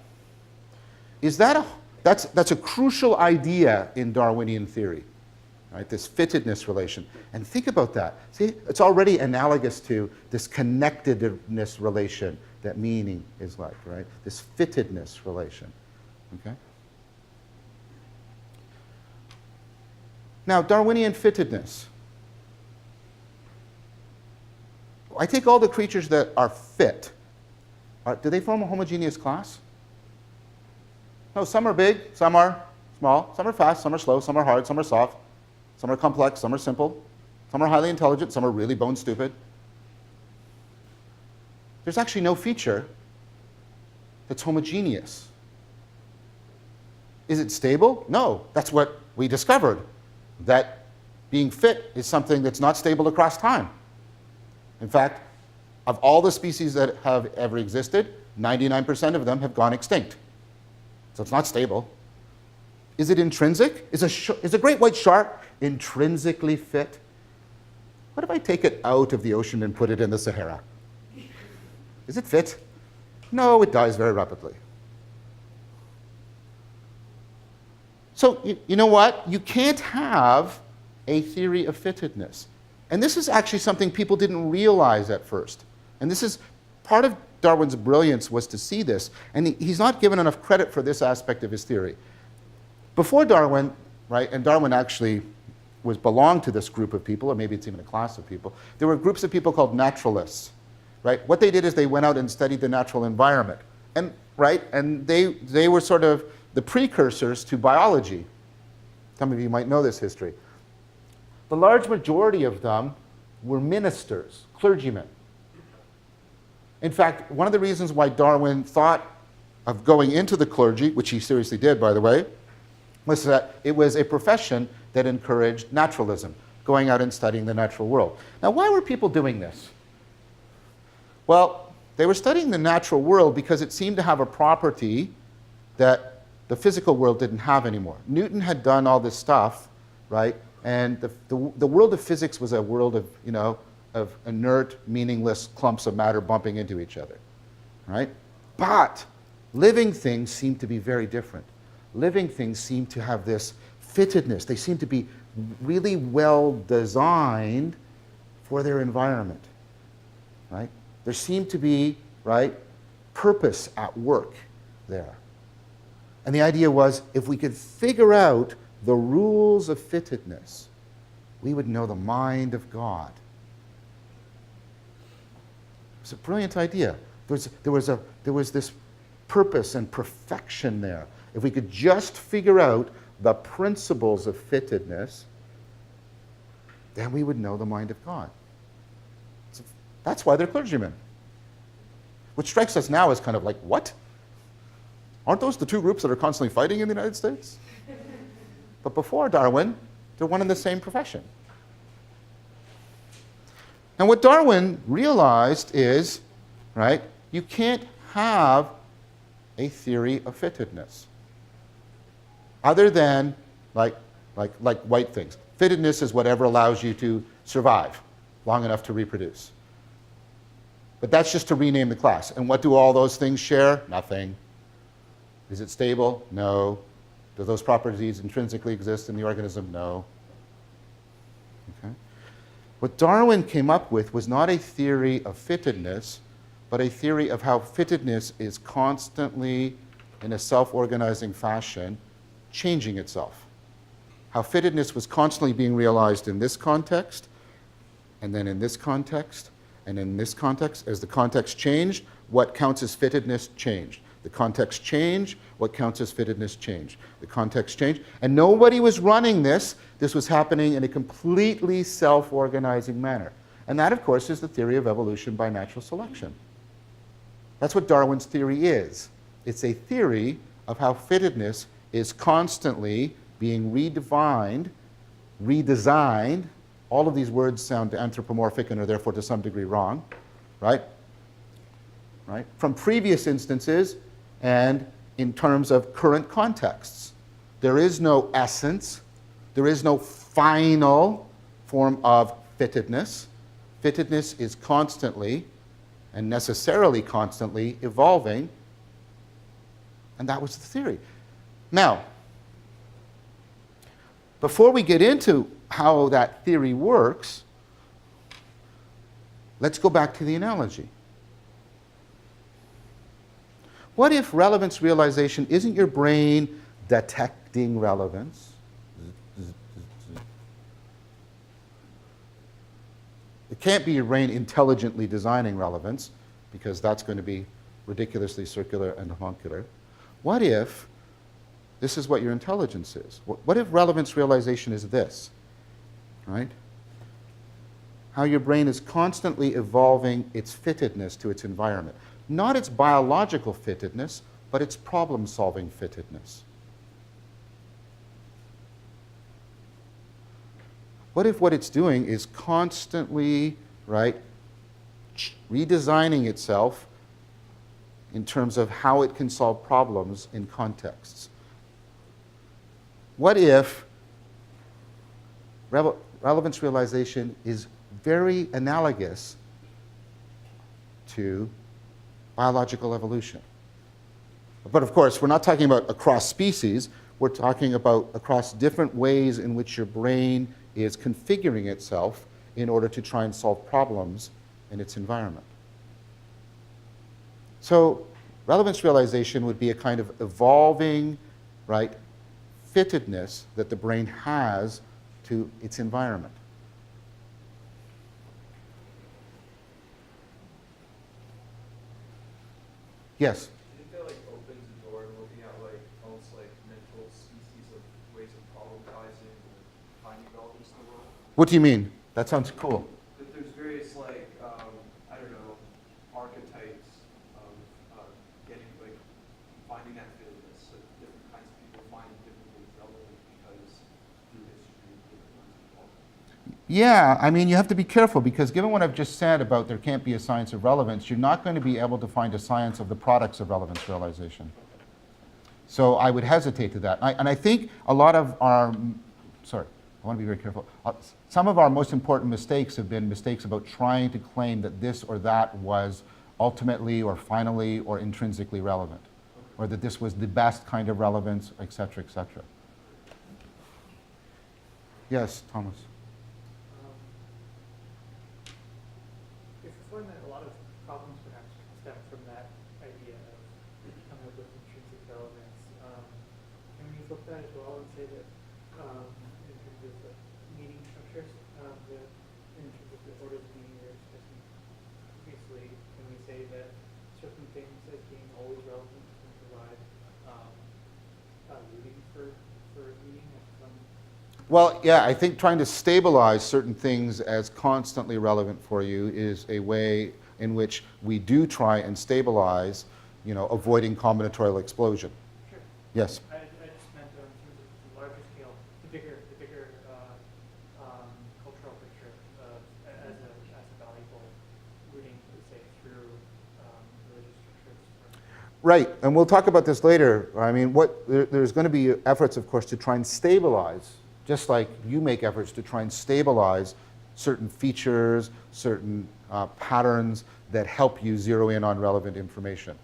That's a crucial idea in Darwinian theory, right? This fittedness relation. And think about that. See, it's already analogous to this connectedness relation that meaning is like, right? This fittedness relation, okay? Now, Darwinian fittedness. I take all the creatures that are fit. Do they form a homogeneous class? No, some are big, some are small, some are fast, some are slow, some are hard, some are soft, some are complex, some are simple, some are highly intelligent, some are really bone stupid. There's actually no feature that's homogeneous. Is it stable? No. That's what we discovered, that being fit is something that's not stable across time. In fact, of all the species that have ever existed, 99% of them have gone extinct. So it's not stable. Is it intrinsic? Is a great white shark intrinsically fit? What if I take it out of the ocean and put it in the Sahara? Is it fit? No, it dies very rapidly. So you know what? You can't have a theory of fittedness. And this is actually something people didn't realize at first. And this is part of Darwin's brilliance, was to see this. And he's not given enough credit for this aspect of his theory. Before Darwin, right, and Darwin actually belonged to this group of people, or maybe it's even a class of people, there were groups of people called naturalists. right? What they did is they went out and studied the natural environment. And, right? And they were sort of the precursors to biology. Some of you might know this history. The large majority of them were ministers, clergymen. In fact, one of the reasons why Darwin thought of going into the clergy, which he seriously did, by the way, was that it was a profession that encouraged naturalism, going out and studying the natural world. Now, why were people doing this? Well, they were studying the natural world because it seemed to have a property that the physical world didn't have anymore. Newton had done all this stuff, right? And the world of physics was a world of, of inert, meaningless clumps of matter bumping into each other, right? But living things seem to be very different. Living things seem to have this fittedness. They seem to be really well designed for their environment, right? There seemed to be, right, purpose at work there. And the idea was, if we could figure out the rules of fittedness, we would know the mind of God. It's a brilliant idea. There was this purpose and perfection there. If we could just figure out the principles of fittedness, then we would know the mind of God. So that's why they're clergymen. Which strikes us now as kind of like, what? Aren't those the two groups that are constantly fighting in the United States? But before Darwin, they're one and the same profession. And what Darwin realized is, right, you can't have a theory of fittedness other than like white things. Fittedness is whatever allows you to survive long enough to reproduce. But that's just to rename the class. And what do all those things share? Nothing. Is it stable? No. Do those properties intrinsically exist in the organism? No. Okay. What Darwin came up with was not a theory of fittedness, but a theory of how fittedness is constantly, in a self-organizing fashion, changing itself. How fittedness was constantly being realized in this context, and then in this context, and in this context. As the context changed, what counts as fittedness changed. The context changed, what counts as fittedness changed. The context changed, and nobody was running this. This was happening in a completely self-organizing manner. And that, of course, is the theory of evolution by natural selection. That's what Darwin's theory is. It's a theory of how fittedness is constantly being redesigned. All of these words sound anthropomorphic and are therefore to some degree wrong, right? Right? From previous instances and in terms of current contexts. There is no essence. There is no final form of fittedness. Fittedness is constantly and necessarily constantly evolving. And that was the theory. Now, before we get into how that theory works, let's go back to the analogy. What if relevance realization isn't your brain detecting relevance? It can't be your brain intelligently designing relevance, because that's going to be ridiculously circular and homuncular. What if this is what your intelligence is? What if relevance realization is this, right? How your brain is constantly evolving its fittedness to its environment. Not its biological fittedness, but its problem-solving fittedness. What if what it's doing is constantly, right, redesigning itself in terms of how it can solve problems in contexts? What if relevance realization is very analogous to biological evolution? But of course, we're not talking about across species. We're talking about across different ways in which your brain is configuring itself in order to try and solve problems in its environment. So relevance realization would be a kind of evolving, right, fittedness that the brain has to its environment. Yes. Do you think that like opens the door to looking at like almost like mental species of ways of problematizing and finding relevance in the world? What do you mean? That sounds cool. That there's various like I don't know archetypes of getting like finding that fitness. So different kinds of people find different things relevant because through history, different kinds of people. Yeah, I mean, you have to be careful because given what I've just said about there can't be a science of relevance, you're not going to be able to find a science of the products of relevance realization. So I would hesitate to that. And I think a lot of our, sorry, I want to be very careful. Some of our most important mistakes have been mistakes about trying to claim that this or that was ultimately or finally or intrinsically relevant, or that this was the best kind of relevance, et cetera, et cetera. Yes, Thomas. If you find that a lot of problems perhaps stem from that idea of coming up with intrinsic relevance, can we flip that as well and say that in terms of the meaning structures, in terms of the order of meaning you're expressing previously, can we say that certain things as being always relevant can provide rooting for meaning at some. Well, yeah, I think trying to stabilize certain things as constantly relevant for you is a way in which we do try and stabilize, you know, avoiding combinatorial explosion. Sure. Yes. I just meant in terms of the larger scale, the bigger cultural picture as a valuable rooting, say, through religious structures. Right, and we'll talk about this later. I mean, there's going to be efforts, of course, to try and stabilize, just like you make efforts to try and stabilize certain features, certain patterns that help you zero in on relevant information.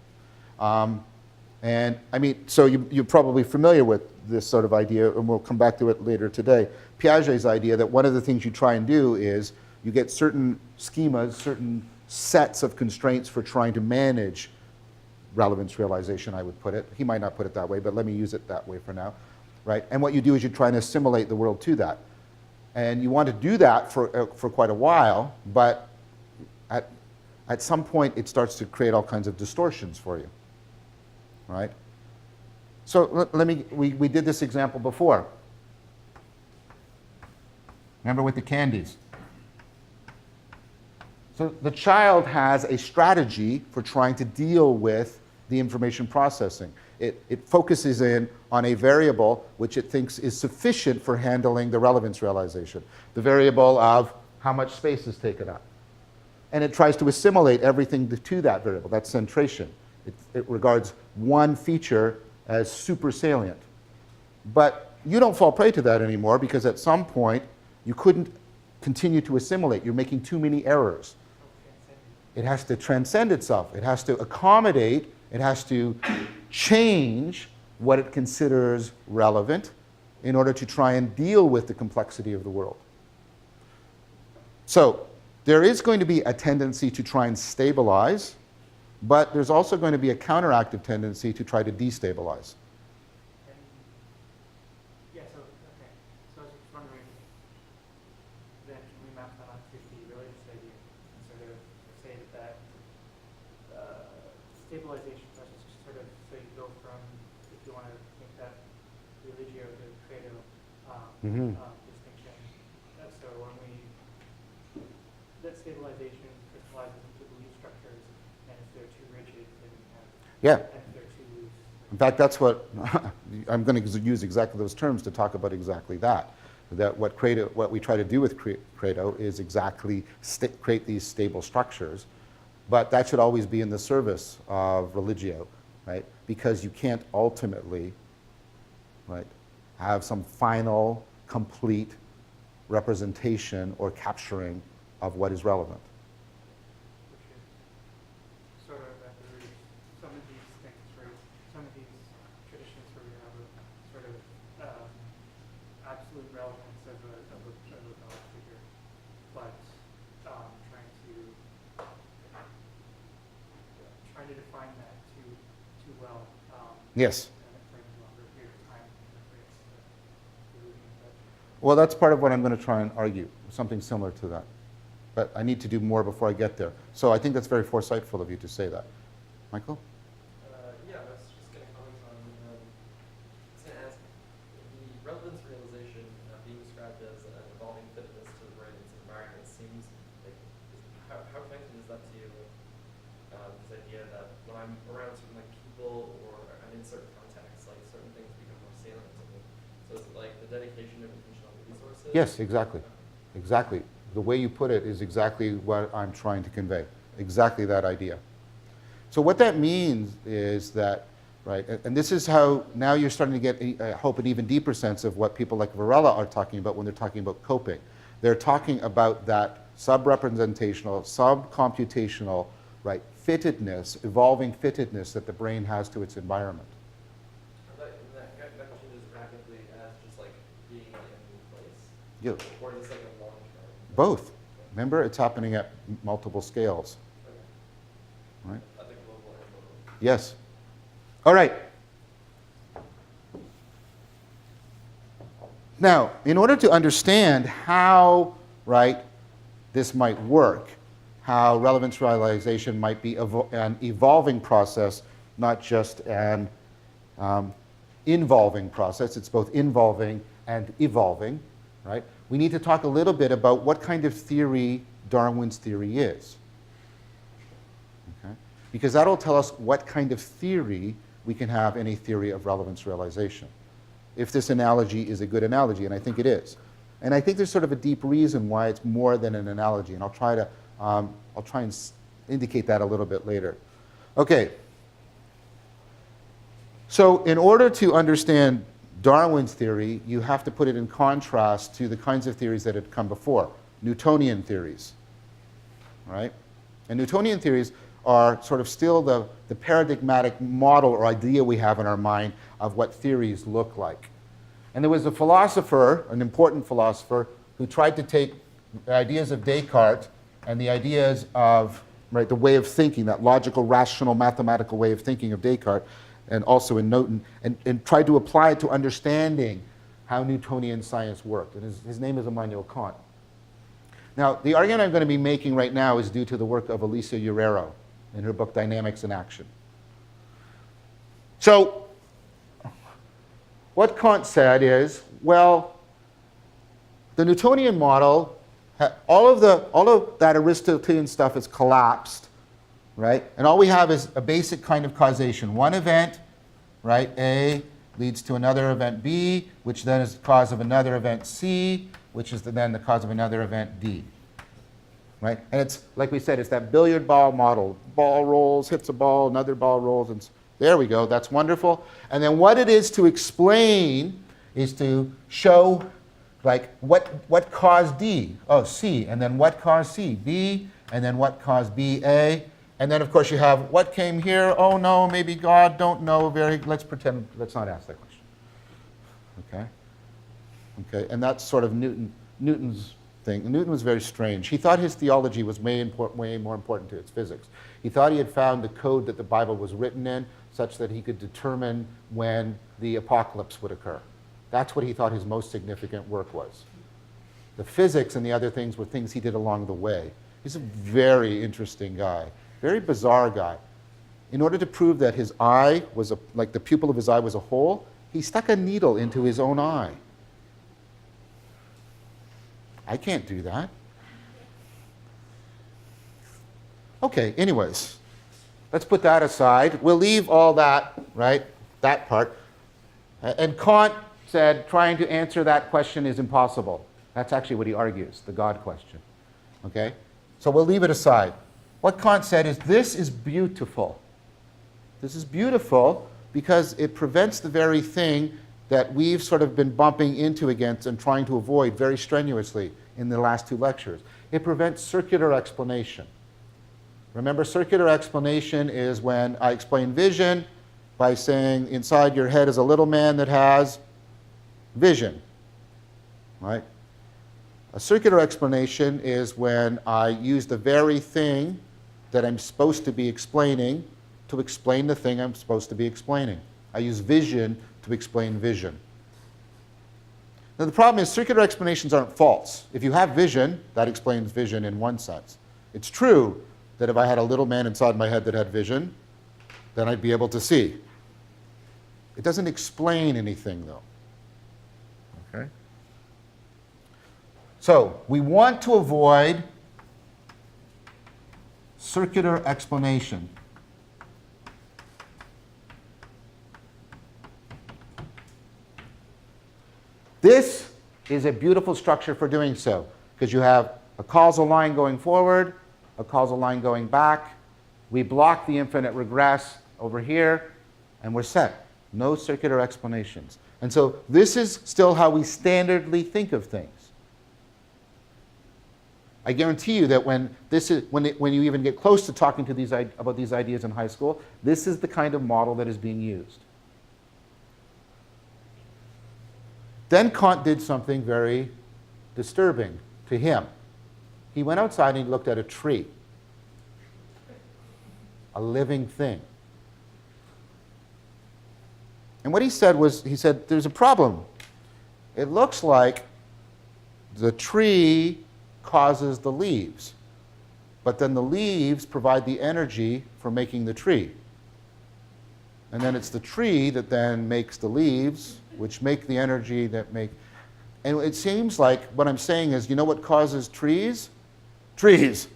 And I mean, so you're probably familiar with this sort of idea, and we'll come back to it later today. Piaget's idea that one of the things you try and do is you get certain schemas, certain sets of constraints for trying to manage relevance realization, I would put it. He might not put it that way, but let me use it that way for now, right? And what you do is you try and assimilate the world to that. And you want to do that for quite a while, but at some point it starts to create all kinds of distortions for you, right? So we did this example before. Remember with the candies? So the child has a strategy for trying to deal with the information processing. It focuses in on a variable which it thinks is sufficient for handling the relevance realization, the variable of how much space is taken up. And it tries to assimilate everything to that variable. That's centration. It regards one feature as super salient. But you don't fall prey to that anymore because at some point you couldn't continue to assimilate. You're making too many errors. It has to transcend itself. It has to accommodate. It has to change what it considers relevant in order to try and deal with the complexity of the world. So there is going to be a tendency to try and stabilize, but there's also going to be a counteractive tendency to try to destabilize. Yeah, so I was just wondering, then can we map that onto the religious idea and sort of say that stabilization process is sort of, so you go from, if you want to make that religio to credo distinction. So when that stabilization crystallizes into belief structures, and if they're too rigid, then you have, Yeah. and if they're too loose. In fact, that's what I'm going to use exactly those terms to talk about exactly that. That what we try to do with credo is exactly create these stable structures, but that should always be in the service of religio, right? Because you can't ultimately, right, have some final, complete representation or capturing of what is relevant. Which is sort of at the root of some of these things, where some of these traditions where we have a sort of absolute relevance of a God figure, but trying to define that too well. Yes. And for a longer period of time, and it creates the illusion that. Well, that's part of what I'm going to try and argue, something similar to that. But I need to do more before I get there. So I think that's very foresightful of you to say that. Michael? idea that when I'm around certain like people or I'm in certain contexts, like certain things become more salient to me. So is it like the dedication of intentional resources? Yes, exactly. Exactly. The way you put it is exactly what I'm trying to convey. Exactly that idea. So what that means is that, right, and this is how now you're starting to get, I hope, an even deeper sense of what people like Varela are talking about when they're talking about coping. They're talking about that sub-representational, sub-computational, right, fittedness, evolving fittedness that the brain has to its environment. That changes rapidly as just like being in a new place? Yeah. Or is this like a long term? Both. Remember, it's happening at multiple scales. Right? At the global and local. Yes. All right. Now, in order to understand how, right, this might work, how relevance realization might be an evolving process, not just an involving process. It's both involving and evolving, right? We need to talk a little bit about what kind of theory Darwin's theory is. Okay? Because that'll tell us what kind of theory we can have in a theory of relevance realization. If this analogy is a good analogy, and I think it is. And I think there's sort of a deep reason why it's more than an analogy, and I'll try and indicate that a little bit later. Okay. So in order to understand Darwin's theory, you have to put it in contrast to the kinds of theories that had come before, Newtonian theories, right? And Newtonian theories are sort of still the paradigmatic model or idea we have in our mind of what theories look like. And there was a philosopher, an important philosopher, who tried to take the ideas of Descartes and the ideas of, right, the way of thinking, that logical, rational, mathematical way of thinking of Descartes, and also in Newton, and tried to apply it to understanding how Newtonian science worked. And his name is Immanuel Kant. Now, the argument I'm going to be making right now is due to the work of Elisa Urrero in her book Dynamics in Action. So, what Kant said is, well, the Newtonian model, all of that Aristotelian stuff is collapsed, right? And all we have is a basic kind of causation. One event, right, A, leads to another event B, which then is the cause of another event C, which is then the cause of another event D. Right? And it's, like we said, it's that billiard ball model. Ball rolls, hits a ball, another ball rolls, and there we go. That's wonderful. And then what it is to explain is to show, like, what caused D? Oh, C. And then what caused C? B. And then what caused B? A. And then, of course, you have what came here? Oh, no, maybe God, don't know. Let's pretend, let's not ask that question. Okay? Okay, and that's sort of Newton's thing. Newton was very strange. He thought his theology was way more important to its physics. He thought he had found the code that the Bible was written in such that he could determine when the apocalypse would occur. That's what he thought his most significant work was. The physics and the other things were things he did along the way. He's a very interesting guy, very bizarre guy. In order to prove that his eye was, like the pupil of his eye was a hole, he stuck a needle into his own eye. I can't do that. Okay, anyways, let's put that aside. We'll leave all that, right, that part. And Kant said trying to answer that question is impossible. That's actually what he argues, the God question. Okay? So we'll leave it aside. What Kant said is this is beautiful. This is beautiful because it prevents the very thing that we've sort of been bumping into against and trying to avoid very strenuously in the last two lectures. It prevents circular explanation. Remember, circular explanation is when I explain vision by saying inside your head is a little man that has vision, right? A circular explanation is when I use the very thing that I'm supposed to be explaining to explain the thing I'm supposed to be explaining. I use vision to explain vision. Now the problem is circular explanations aren't false. If you have vision, that explains vision in one sense. It's true that if I had a little man inside my head that had vision, then I'd be able to see. It doesn't explain anything though. Okay? So we want to avoid circular explanation. This is a beautiful structure for doing so, because you have a causal line going forward, a causal line going back. We block the infinite regress over here, and we're set. No circular explanations. And so this is still how we standardly think of things. I guarantee you that when you even get close to talking to about these ideas in high school, this is the kind of model that is being used. Then Kant did something very disturbing to him. He went outside and he looked at a tree, a living thing. And what he said was, there's a problem. It looks like the tree causes the leaves, but then the leaves provide the energy for making the tree. And then it's the tree that then makes the leaves, which make the energy that make... And it seems like what I'm saying is, you know what causes trees? Trees.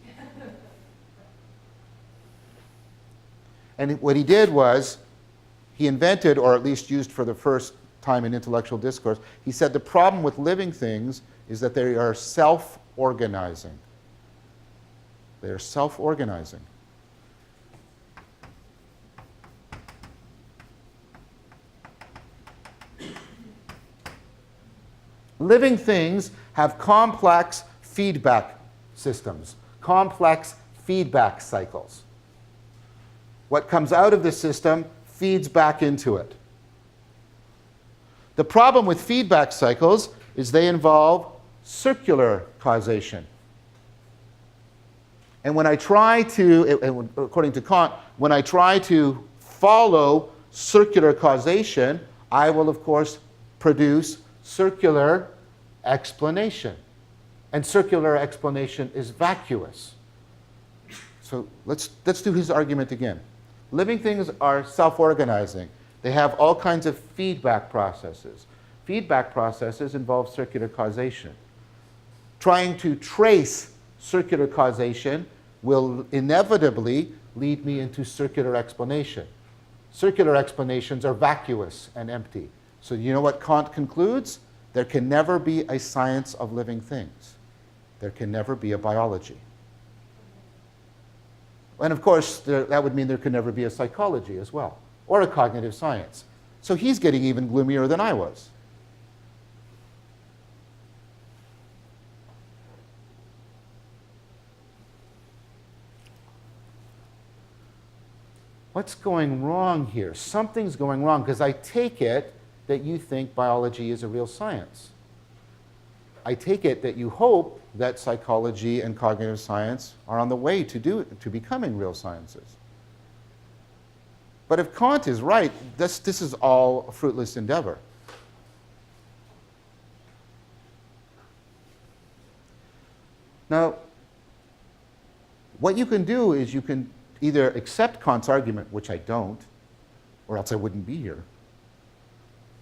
And what he did was, he invented, or at least used for the first time in intellectual discourse, he said the problem with living things is that they are self-organizing. They are self-organizing. Living things have complex feedback systems, complex feedback cycles. What comes out of the system feeds back into it. The problem with feedback cycles is they involve circular causation. And when I try to, according to Kant, when I try to follow circular causation, I will, of course, produce circular explanation. And circular explanation is vacuous. So let's do his argument again. Living things are self-organizing. They have all kinds of feedback processes. Feedback processes involve circular causation. Trying to trace circular causation will inevitably lead me into circular explanation. Circular explanations are vacuous and empty. So you know what Kant concludes? There can never be a science of living things. There can never be a biology. And of course, that would mean there could never be a psychology as well, or a cognitive science. So he's getting even gloomier than I was. What's going wrong here? Something's going wrong, because I take it that you think biology is a real science. I take it that you hope that psychology and cognitive science are on the way to becoming real sciences. But if Kant is right, this is all a fruitless endeavor. Now, what you can do is you can either accept Kant's argument, which I don't, or else I wouldn't be here.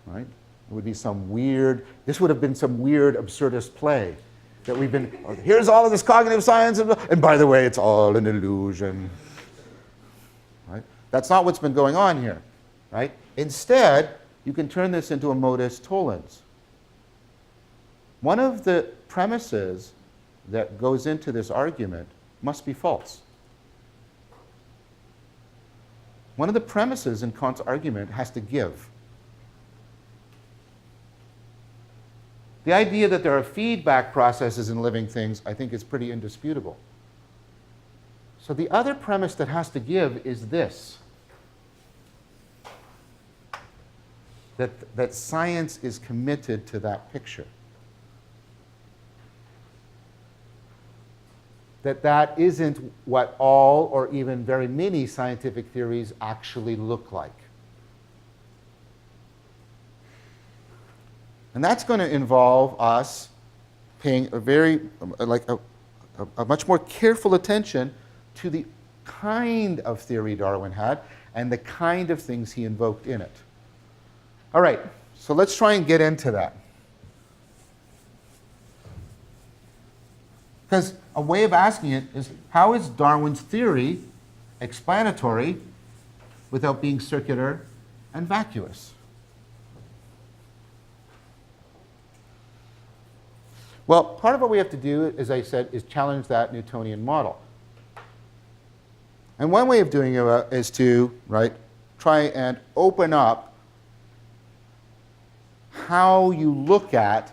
Right? It would be this would have been some weird absurdist play that we've been, here's all of this cognitive science, and by the way, it's all an illusion. Right? That's not what's been going on here. Right? Instead, you can turn this into a modus tollens. One of the premises that goes into this argument must be false. One of the premises in Kant's argument has to give. The idea that there are feedback processes in living things, I think, is pretty indisputable. So the other premise that has to give is this, that science is committed to that picture. That isn't what all or even very many scientific theories actually look like. And that's going to involve us paying a much more careful attention to the kind of theory Darwin had and the kind of things he invoked in it. All right, so let's try and get into that. Because a way of asking it is, how is Darwin's theory explanatory without being circular and vacuous? Well, part of what we have to do, as I said, is challenge that Newtonian model. And one way of doing it is to, right, try and open up how you look at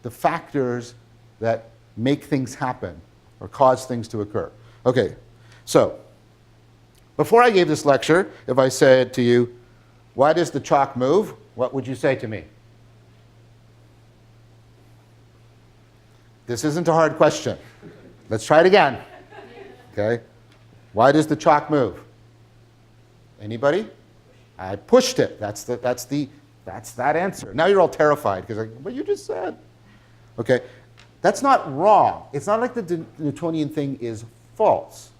the factors that make things happen or cause things to occur. Okay, so before I gave this lecture, if I said to you, why does the chalk move? What would you say to me? This isn't a hard question. Let's try it again. Okay? Why does the chalk move? Anybody? I pushed it. That's that answer. Now you're all terrified because like, what you just said. Okay? That's not wrong. It's not like the Newtonian thing is false.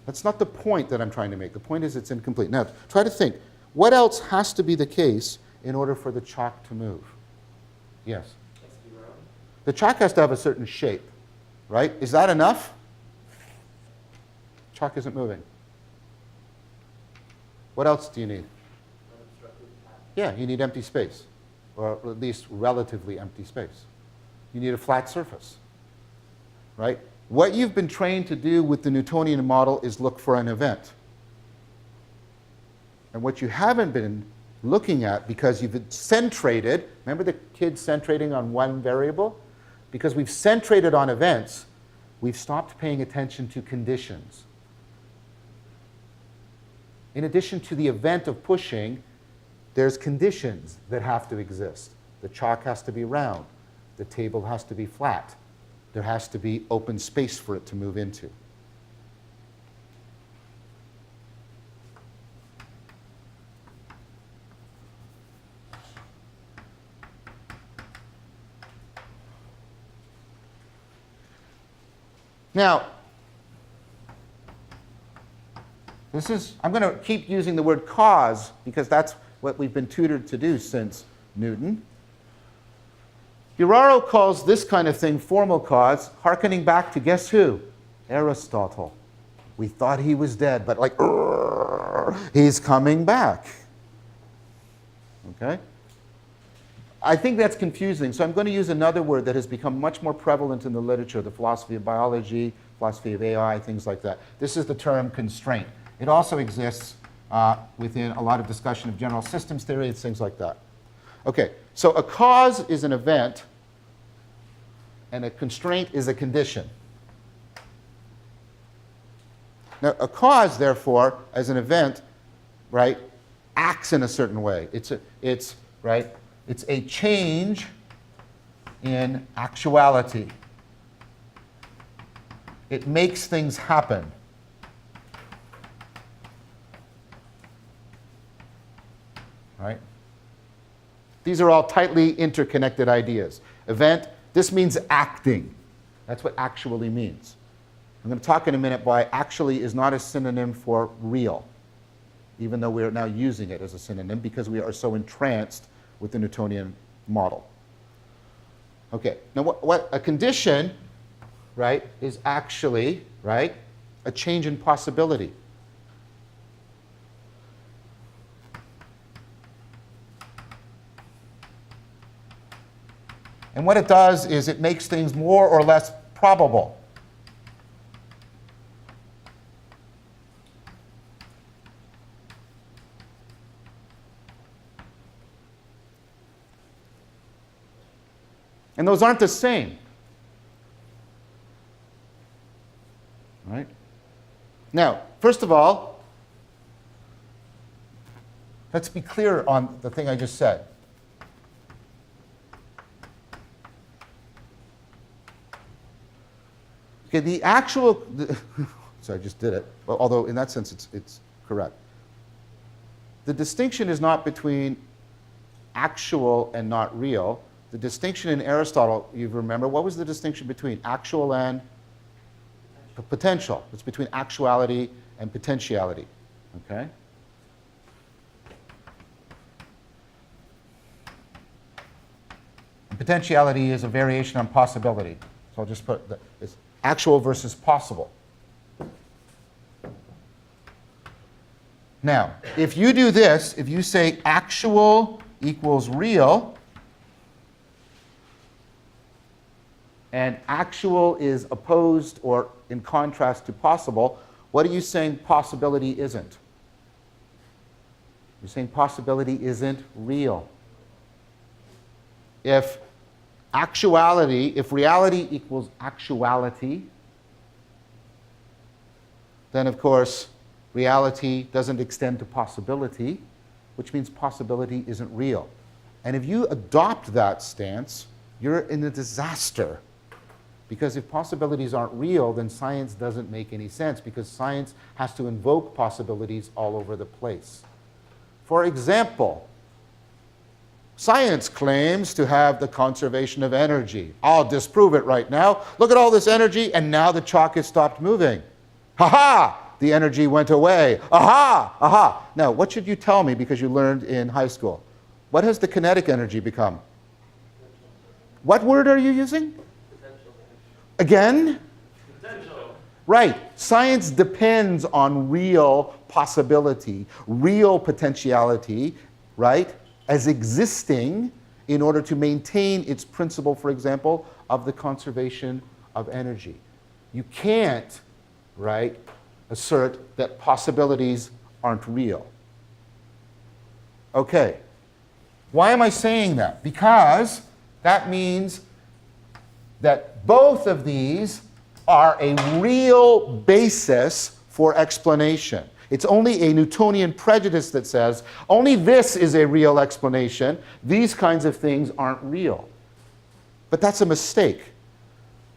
That's not the point that I'm trying to make. The point is it's incomplete. Now, try to think. What else has to be the case in order for the chalk to move? Yes? The chalk has to have a certain shape, right? Is that enough? Chalk isn't moving. What else do you need? Yeah, you need empty space, or at least relatively empty space. You need a flat surface, right? What you've been trained to do with the Newtonian model is look for an event. And what you haven't been looking at, because you've centrated, remember the kids centrating on one variable? Because we've centrated on events, we've stopped paying attention to conditions. In addition to the event of pushing, there's conditions that have to exist. The chalk has to be round. The table has to be flat. There has to be open space for it to move into. Now, I'm going to keep using the word cause because that's what we've been tutored to do since Newton. Uraro calls this kind of thing formal cause, hearkening back to guess who? Aristotle. We thought he was dead, but like, he's coming back. Okay? I think that's confusing, so I'm going to use another word that has become much more prevalent in the literature, the philosophy of biology, philosophy of AI, things like that. This is the term constraint. It also exists within a lot of discussion of general systems theory and things like that. Okay, so a cause is an event, and a constraint is a condition. Now, a cause, therefore, as an event, right, acts in a certain way. It's a change in actuality. It makes things happen. Right? These are all tightly interconnected ideas. Event, this means acting. That's what actually means. I'm going to talk in a minute why actually is not a synonym for real, even though we are now using it as a synonym because we are so entranced with the Newtonian model. Okay, now what a condition, right, is actually, right, a change in possibility. And what it does is it makes things more or less probable. And those aren't the same. Right? Now, first of all, let's be clear on the thing I just said. Okay, the actual, so I just did it, although in that sense it's correct. The distinction is not between actual and not real. The distinction in Aristotle, you remember, what was the distinction between actual and potential? It's between actuality and potentiality, okay? And potentiality is a variation on possibility. So I'll just put it's actual versus possible. Now, if you do this, if you say actual equals real, and actual is opposed or in contrast to possible, what are you saying possibility isn't? You're saying possibility isn't real. If reality equals actuality, then of course reality doesn't extend to possibility, which means possibility isn't real. And if you adopt that stance, you're in a disaster. Because if possibilities aren't real, then science doesn't make any sense, because science has to invoke possibilities all over the place. For example, science claims to have the conservation of energy. I'll disprove it right now. Look at all this energy, and now the chalk has stopped moving. Ha-ha! The energy went away. Aha! Aha! Now, what should you tell me, because you learned in high school? What has the kinetic energy become? What word are you using? Potential. Again? Potential. Right. Science depends on real possibility, real potentiality, right, as existing in order to maintain its principle, for example, of the conservation of energy. You can't, right, assert that possibilities aren't real. Okay. Why am I saying that? Because that means that both of these are a real basis for explanation. It's only a Newtonian prejudice that says only this is a real explanation. These kinds of things aren't real. But that's a mistake.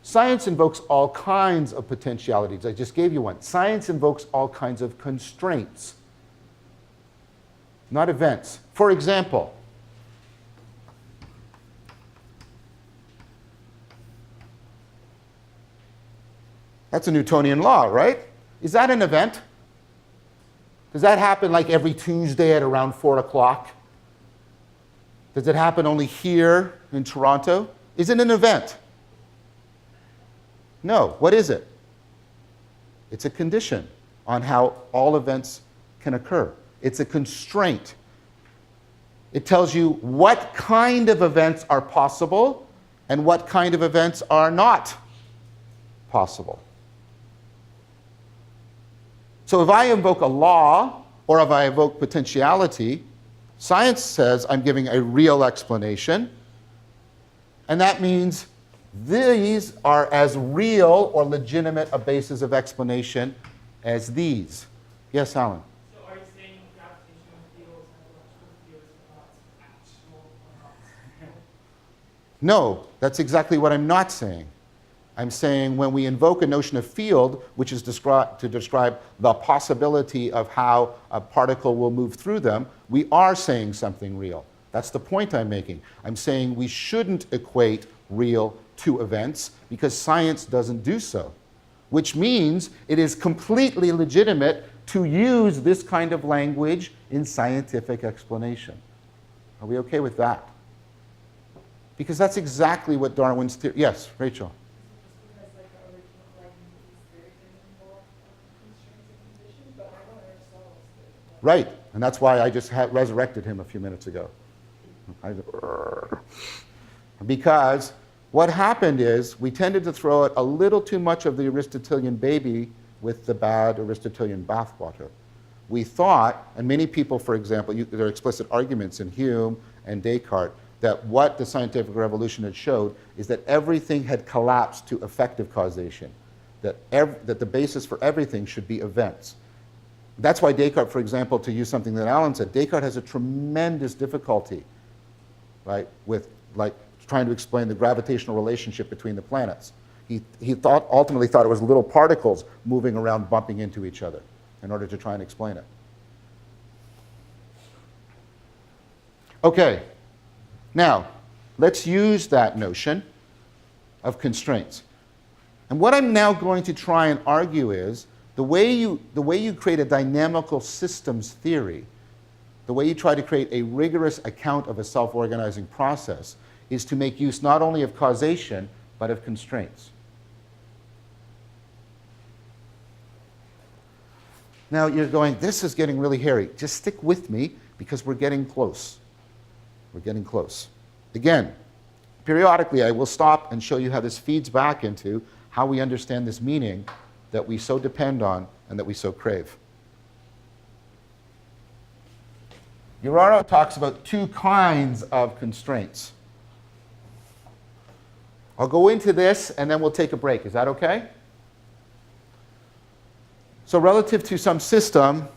Science invokes all kinds of potentialities. I just gave you one. Science invokes all kinds of constraints, not events. For example, that's a Newtonian law, right? Is that an event? Does that happen like every Tuesday at around 4 o'clock? Does it happen only here in Toronto? Is it an event? No. What is it? It's a condition on how all events can occur. It's a constraint. It tells you what kind of events are possible and what kind of events are not possible. So if I invoke a law, or if I invoke potentiality, science says I'm giving a real explanation, and that means these are as real or legitimate a basis of explanation as these. Yes, Alan? So are you saying gravitational fields and electrical fields are not actual or not? No, that's exactly what I'm not saying. I'm saying when we invoke a notion of field, which is to describe the possibility of how a particle will move through them, we are saying something real. That's the point I'm making. I'm saying we shouldn't equate real to events because science doesn't do so, which means it is completely legitimate to use this kind of language in scientific explanation. Are we okay with that? Because that's exactly what Darwin's theory... Yes, Rachel? Because like the original language theory didn't involve constraints and conditions, but I want ourselves to. Right, and that's why I just resurrected him a few minutes ago. Because what happened is we tended to throw out a little too much of the Aristotelian baby with the bad Aristotelian bathwater. We thought, and many people, for example, there are explicit arguments in Hume and Descartes, that what the scientific revolution had showed is that everything had collapsed to effective causation, that the basis for everything should be events. That's why Descartes, for example, to use something that Alan said, Descartes has a tremendous difficulty, right, with like trying to explain the gravitational relationship between the planets. He ultimately thought it was little particles moving around bumping into each other in order to try and explain it. Okay, now let's use that notion of constraints. And what I'm now going to try and argue is the way you create a dynamical systems theory, the way you try to create a rigorous account of a self-organizing process is to make use not only of causation, but of constraints. Now you're going, this is getting really hairy. Just stick with me because we're getting close. We're getting close. Again, periodically I will stop and show you how this feeds back into how we understand this meaning that we so depend on and that we so crave. Uraro talks about two kinds of constraints. I'll go into this and then we'll take a break. Is that okay? So relative to some system,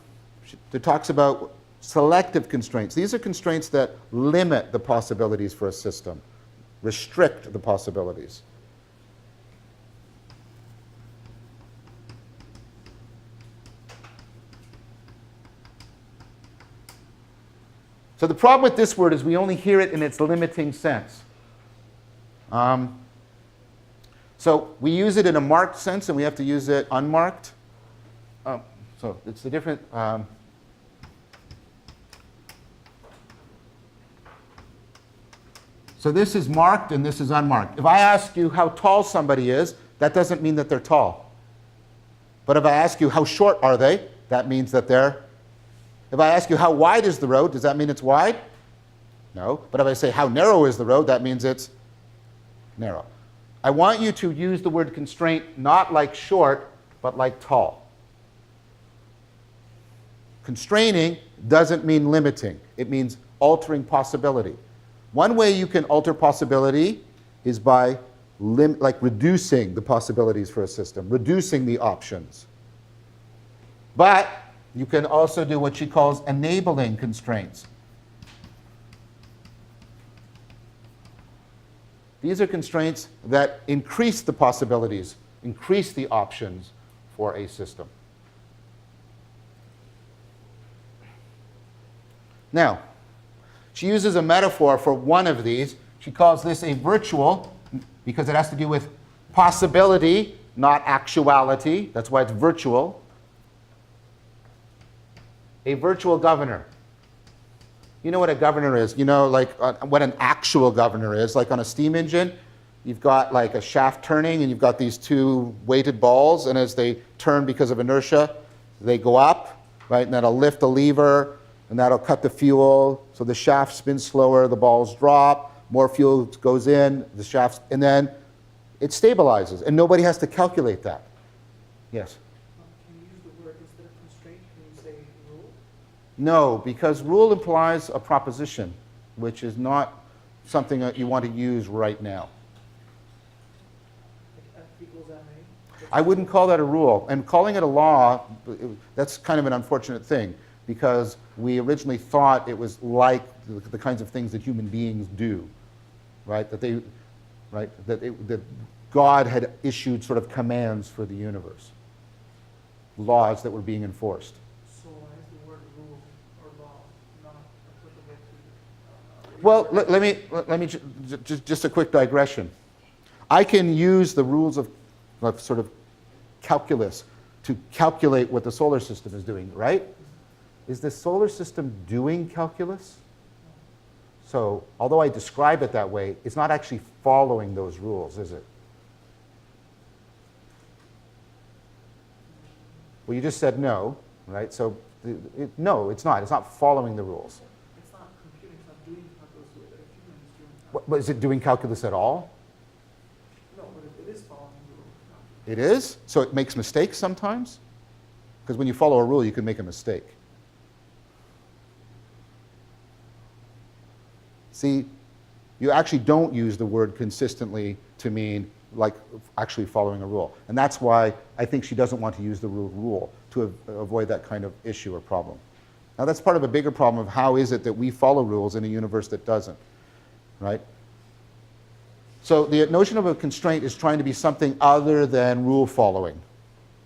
it talks about selective constraints. These are constraints that limit the possibilities for a system, restrict the possibilities. So the problem with this word is we only hear it in its limiting sense. So we use it in a marked sense and we have to use it unmarked. So it's the different. So this is marked and this is unmarked. If I ask you how tall somebody is, that doesn't mean that they're tall. But if I ask you how short are they, that means that they're. If I ask you how wide is the road, does that mean it's wide? No. But if I say how narrow is the road, that means it's narrow. I want you to use the word constraint not like short, but like tall. Constraining doesn't mean limiting. It means altering possibility. One way you can alter possibility is by reducing the possibilities for a system, reducing the options. But you can also do what she calls enabling constraints. These are constraints that increase the possibilities, increase the options for a system. Now, she uses a metaphor for one of these. She calls this a virtual because it has to do with possibility, not actuality. That's why it's virtual. A virtual governor. You know what a governor is. You know like what an actual governor is. Like on a steam engine, you've got like a shaft turning and you've got these two weighted balls, and as they turn because of inertia, they go up, right? And that'll lift the lever, and that'll cut the fuel. So the shaft spins slower, the balls drop, more fuel goes in, the shafts, and then it stabilizes, and nobody has to calculate that. Yes? Can you use the word instead of constraint? Can you say rule? No, because rule implies a proposition, which is not something that you want to use right now. Like F equals MA? I wouldn't call that a rule. And calling it a law, that's kind of an unfortunate thing, because we originally thought it was like the kinds of things that human beings do, right? That God had issued sort of commands for the universe, laws that were being enforced. So why is the word rule or law not applicable to? Well, let me just a quick digression. I can use the rules of sort of calculus to calculate what the solar system is doing, right? Is the solar system doing calculus? So, although I describe it that way, it's not actually following those rules, is it? Well, you just said no, right? So, no, it's not. It's not following the rules. It's not computing, it's not doing calculus the way that a human is doing calculus. But is it doing calculus at all? No, but it is following the rule of calculus. It is? So it makes mistakes sometimes? Because when you follow a rule, you can make a mistake. See, you actually don't use the word consistently to mean like actually following a rule. And that's why I think she doesn't want to use the word rule to avoid that kind of issue or problem. Now that's part of a bigger problem of how is it that we follow rules in a universe that doesn't, right? So the notion of a constraint is trying to be something other than rule following,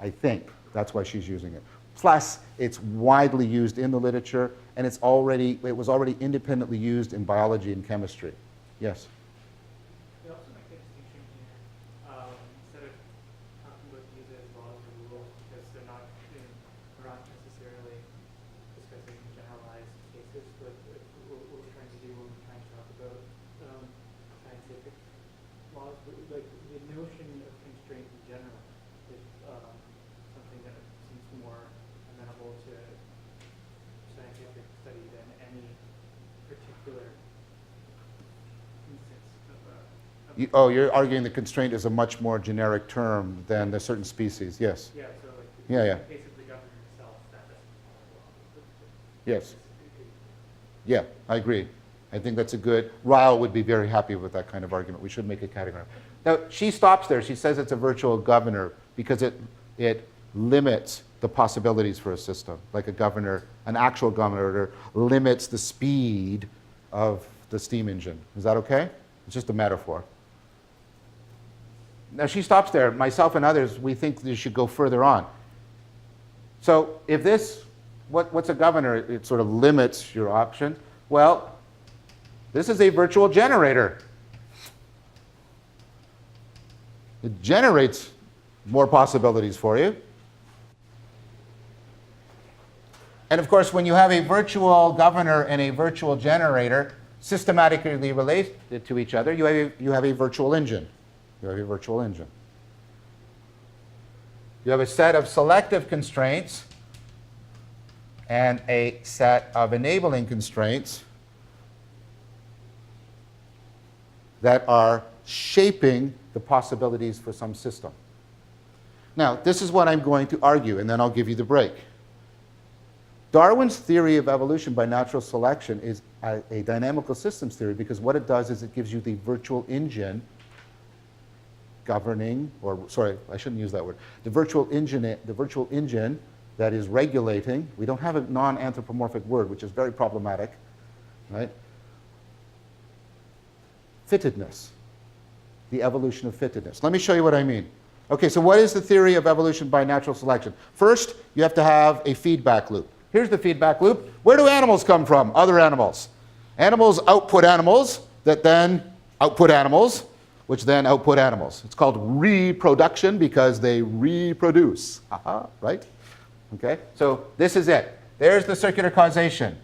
I think. That's why she's using it. Plus, it's widely used in the literature, and it was already independently used in biology and chemistry. Yes? They also make a distinction here, instead of talking about these as laws or rules, because we're not necessarily discussing generalized cases, but what we're trying to do when we're trying to talk about scientific laws, like the notion of constraint in general is something that seems more amenable to scientific study than any particular instance You're arguing the constraint is a much more generic term than the certain species. Yes. Yeah, so like, Yeah, yeah. basically govern yourself, that doesn't Yes. Yeah, I agree. I think that's a good, Ryle would be very happy with that kind of argument. We should make a category. Now, she stops there. She says it's a virtual governor because it limits the possibilities for a system. Like a governor, an actual governor limits the speed of the steam engine. Is that okay? It's just a metaphor. Now, she stops there. Myself and others, we think you should go further on. So if this, what's a governor? It sort of limits your options. Well, this is a virtual generator. It generates more possibilities for you. And of course, when you have a virtual governor and a virtual generator systematically related to each other, you have a virtual engine. You have a virtual engine. You have a set of selective constraints and a set of enabling constraints that are shaping the possibilities for some system. Now, this is what I'm going to argue, and then I'll give you the break. Darwin's theory of evolution by natural selection is a dynamical systems theory because what it does is it gives you the virtual engine governing, or sorry, I shouldn't use that word. The virtual engine that is regulating. We don't have a non-anthropomorphic word, which is very problematic, right? Fittedness, the evolution of fittedness. Let me show you what I mean. Okay, so what is the theory of evolution by natural selection? First, you have to have a feedback loop. Here's the feedback loop. Where do animals come from? Other animals. Animals output animals that then output animals, which then output animals. It's called reproduction because they reproduce. Right? Okay, so this is it. There's the circular causation.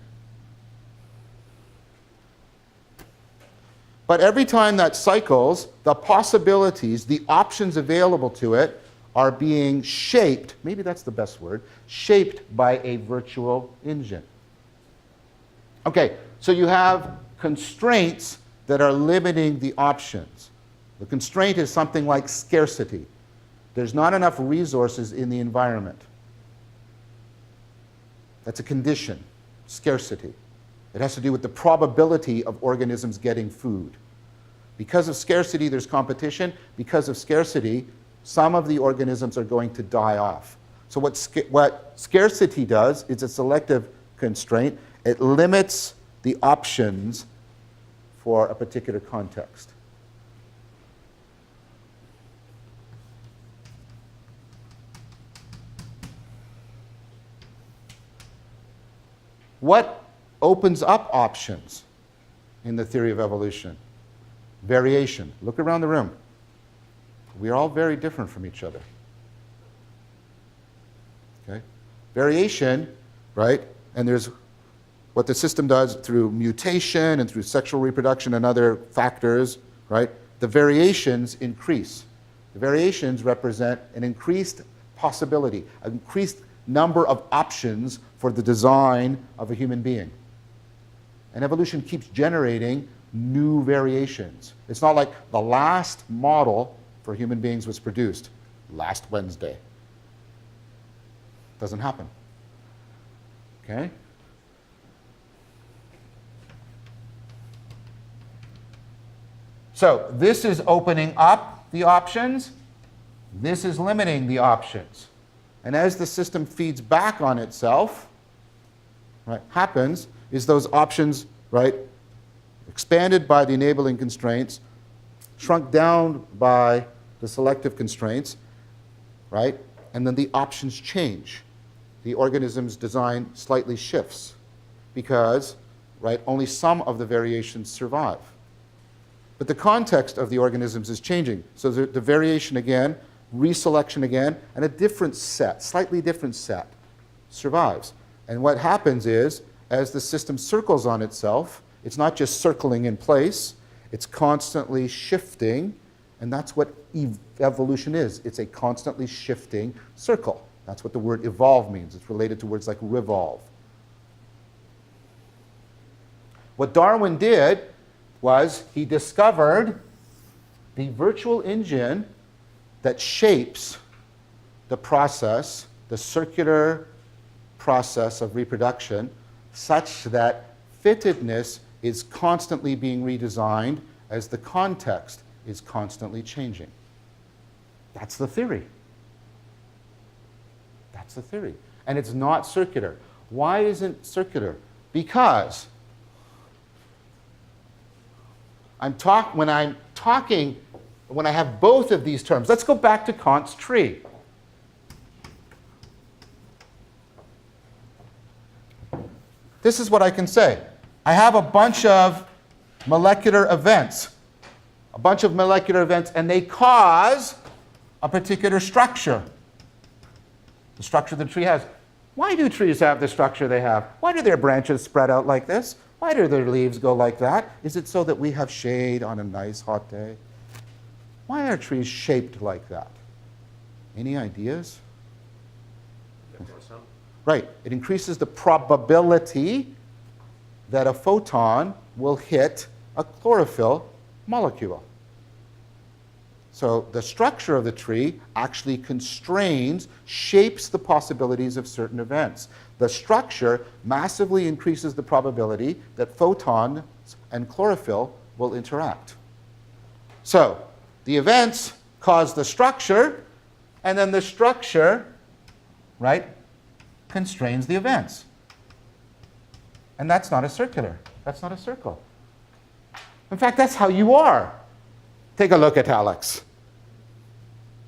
But every time that cycles, the possibilities, the options available to it are being shaped, maybe that's the best word, shaped by a virtual engine. Okay, so you have constraints that are limiting the options. The constraint is something like scarcity. There's not enough resources in the environment. That's a condition, scarcity. It has to do with the probability of organisms getting food. Because of scarcity, there's competition. Because of scarcity, some of the organisms are going to die off. So what scarcity does is a selective constraint. It limits the options for a particular context. What opens up options in the theory of evolution? Variation. Look around the room. We are all very different from each other. Okay? Variation, right? And there's what the system does through mutation and through sexual reproduction and other factors, right? The variations increase. The variations represent an increased possibility, an increased number of options for the design of a human being. And evolution keeps generating new variations. It's not like the last model for human beings was produced last Wednesday. Doesn't happen. Okay? So this is opening up the options. This is limiting the options. And as the system feeds back on itself, right, happens is those options, right, expanded by the enabling constraints, shrunk down by the selective constraints, right, and then the options change. The organism's design slightly shifts because, right, only some of the variations survive. But the context of the organisms is changing. So the variation again, reselection again, and a different set, slightly different set, survives. And what happens is, as the system circles on itself, it's not just circling in place, it's constantly shifting, and that's what evolution is. It's a constantly shifting circle. That's what the word evolve means. It's related to words like revolve. What Darwin did was he discovered the virtual engine that shapes the process, the circular process of reproduction, such that fittedness is constantly being redesigned as the context is constantly changing. That's the theory. That's the theory. And it's not circular. Why isn't it circular? Because when I have both of these terms, let's go back to Kant's tree. This is what I can say. I have a bunch of molecular events, and they cause a particular structure. The structure the tree has. Why do trees have the structure they have? Why do their branches spread out like this? Why do their leaves go like that? Is it so that we have shade on a nice hot day? Why are trees shaped like that? Any ideas? Right. It increases the probability that a photon will hit a chlorophyll molecule. So the structure of the tree actually constrains, shapes the possibilities of certain events. The structure massively increases the probability that photons and chlorophyll will interact. So the events cause the structure, and then the structure, right, constrains the events. And that's not a circular. That's not a circle. In fact, that's how you are. Take a look at Alex.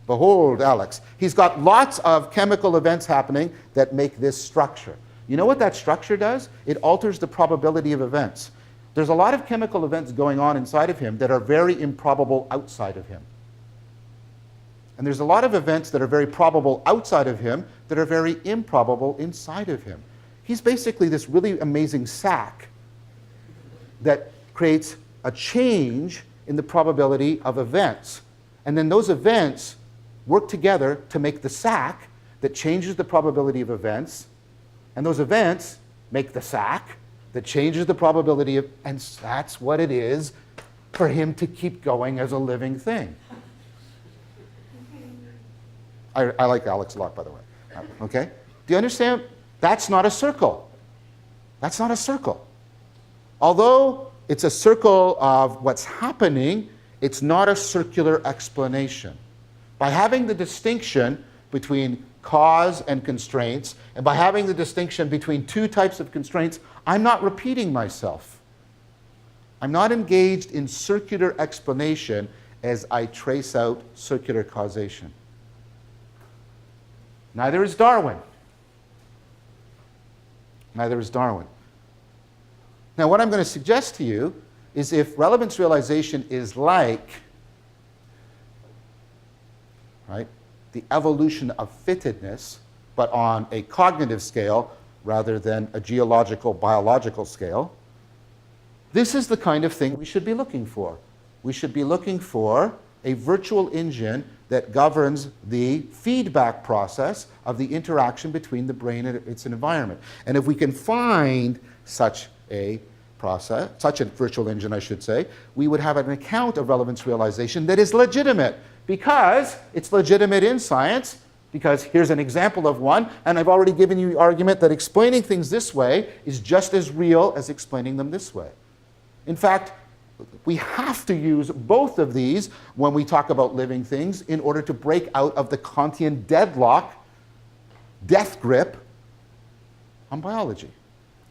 Behold Alex. He's got lots of chemical events happening that make this structure. You know what that structure does? It alters the probability of events. There's a lot of chemical events going on inside of him that are very improbable outside of him. And there's a lot of events that are very probable outside of him that are very improbable inside of him. He's basically this really amazing sack that creates a change in the probability of events. And then those events work together to make the sack that changes the probability of events. And those events make the sack that changes the probability of, and that's what it is for him to keep going as a living thing. I like Alex a lot, by the way. Okay? Do you understand? That's not a circle. That's not a circle. Although it's a circle of what's happening, it's not a circular explanation. By having the distinction between cause and constraints, and by having the distinction between two types of constraints, I'm not repeating myself. I'm not engaged in circular explanation as I trace out circular causation. Neither is Darwin. Neither is Darwin. Now, what I'm going to suggest to you is if relevance realization is like, right, the evolution of fittedness, but on a cognitive scale rather than a geological, biological scale, this is the kind of thing we should be looking for. We should be looking for a virtual engine that governs the feedback process of the interaction between the brain and its environment. And if we can find such a process, such a virtual engine, I should say, we would have an account of relevance realization that is legitimate, because it's legitimate in science, because here's an example of one, and I've already given you the argument that explaining things this way is just as real as explaining them this way. In fact, we have to use both of these when we talk about living things in order to break out of the Kantian deadlock, death grip on biology.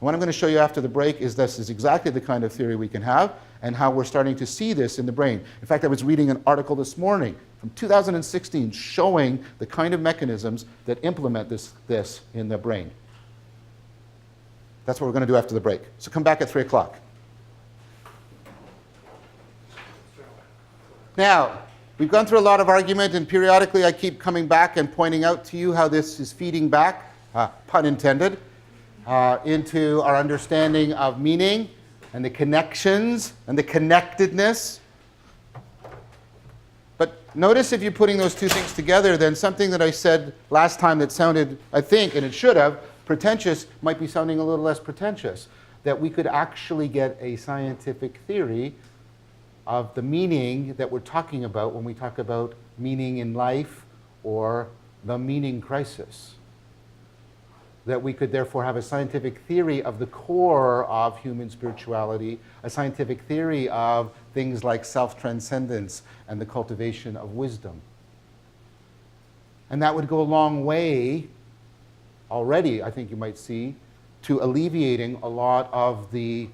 What I'm going to show you after the break is this is exactly the kind of theory we can have and how we're starting to see this in the brain. In fact, I was reading an article this morning from 2016 showing the kind of mechanisms that implement this in the brain. That's what we're going to do after the break. So come back at 3 o'clock. Now, we've gone through a lot of argument, and periodically I keep coming back and pointing out to you how this is feeding back, pun intended, into our understanding of meaning and the connections and the connectedness. But notice if you're putting those two things together, then something that I said last time that sounded, I think, and it should have, pretentious, might be sounding a little less pretentious. That we could actually get a scientific theory of the meaning that we're talking about when we talk about meaning in life or the meaning crisis. That we could therefore have a scientific theory of the core of human spirituality, a scientific theory of things like self-transcendence and the cultivation of wisdom. And that would go a long way, already, I think you might see, to alleviating a lot of the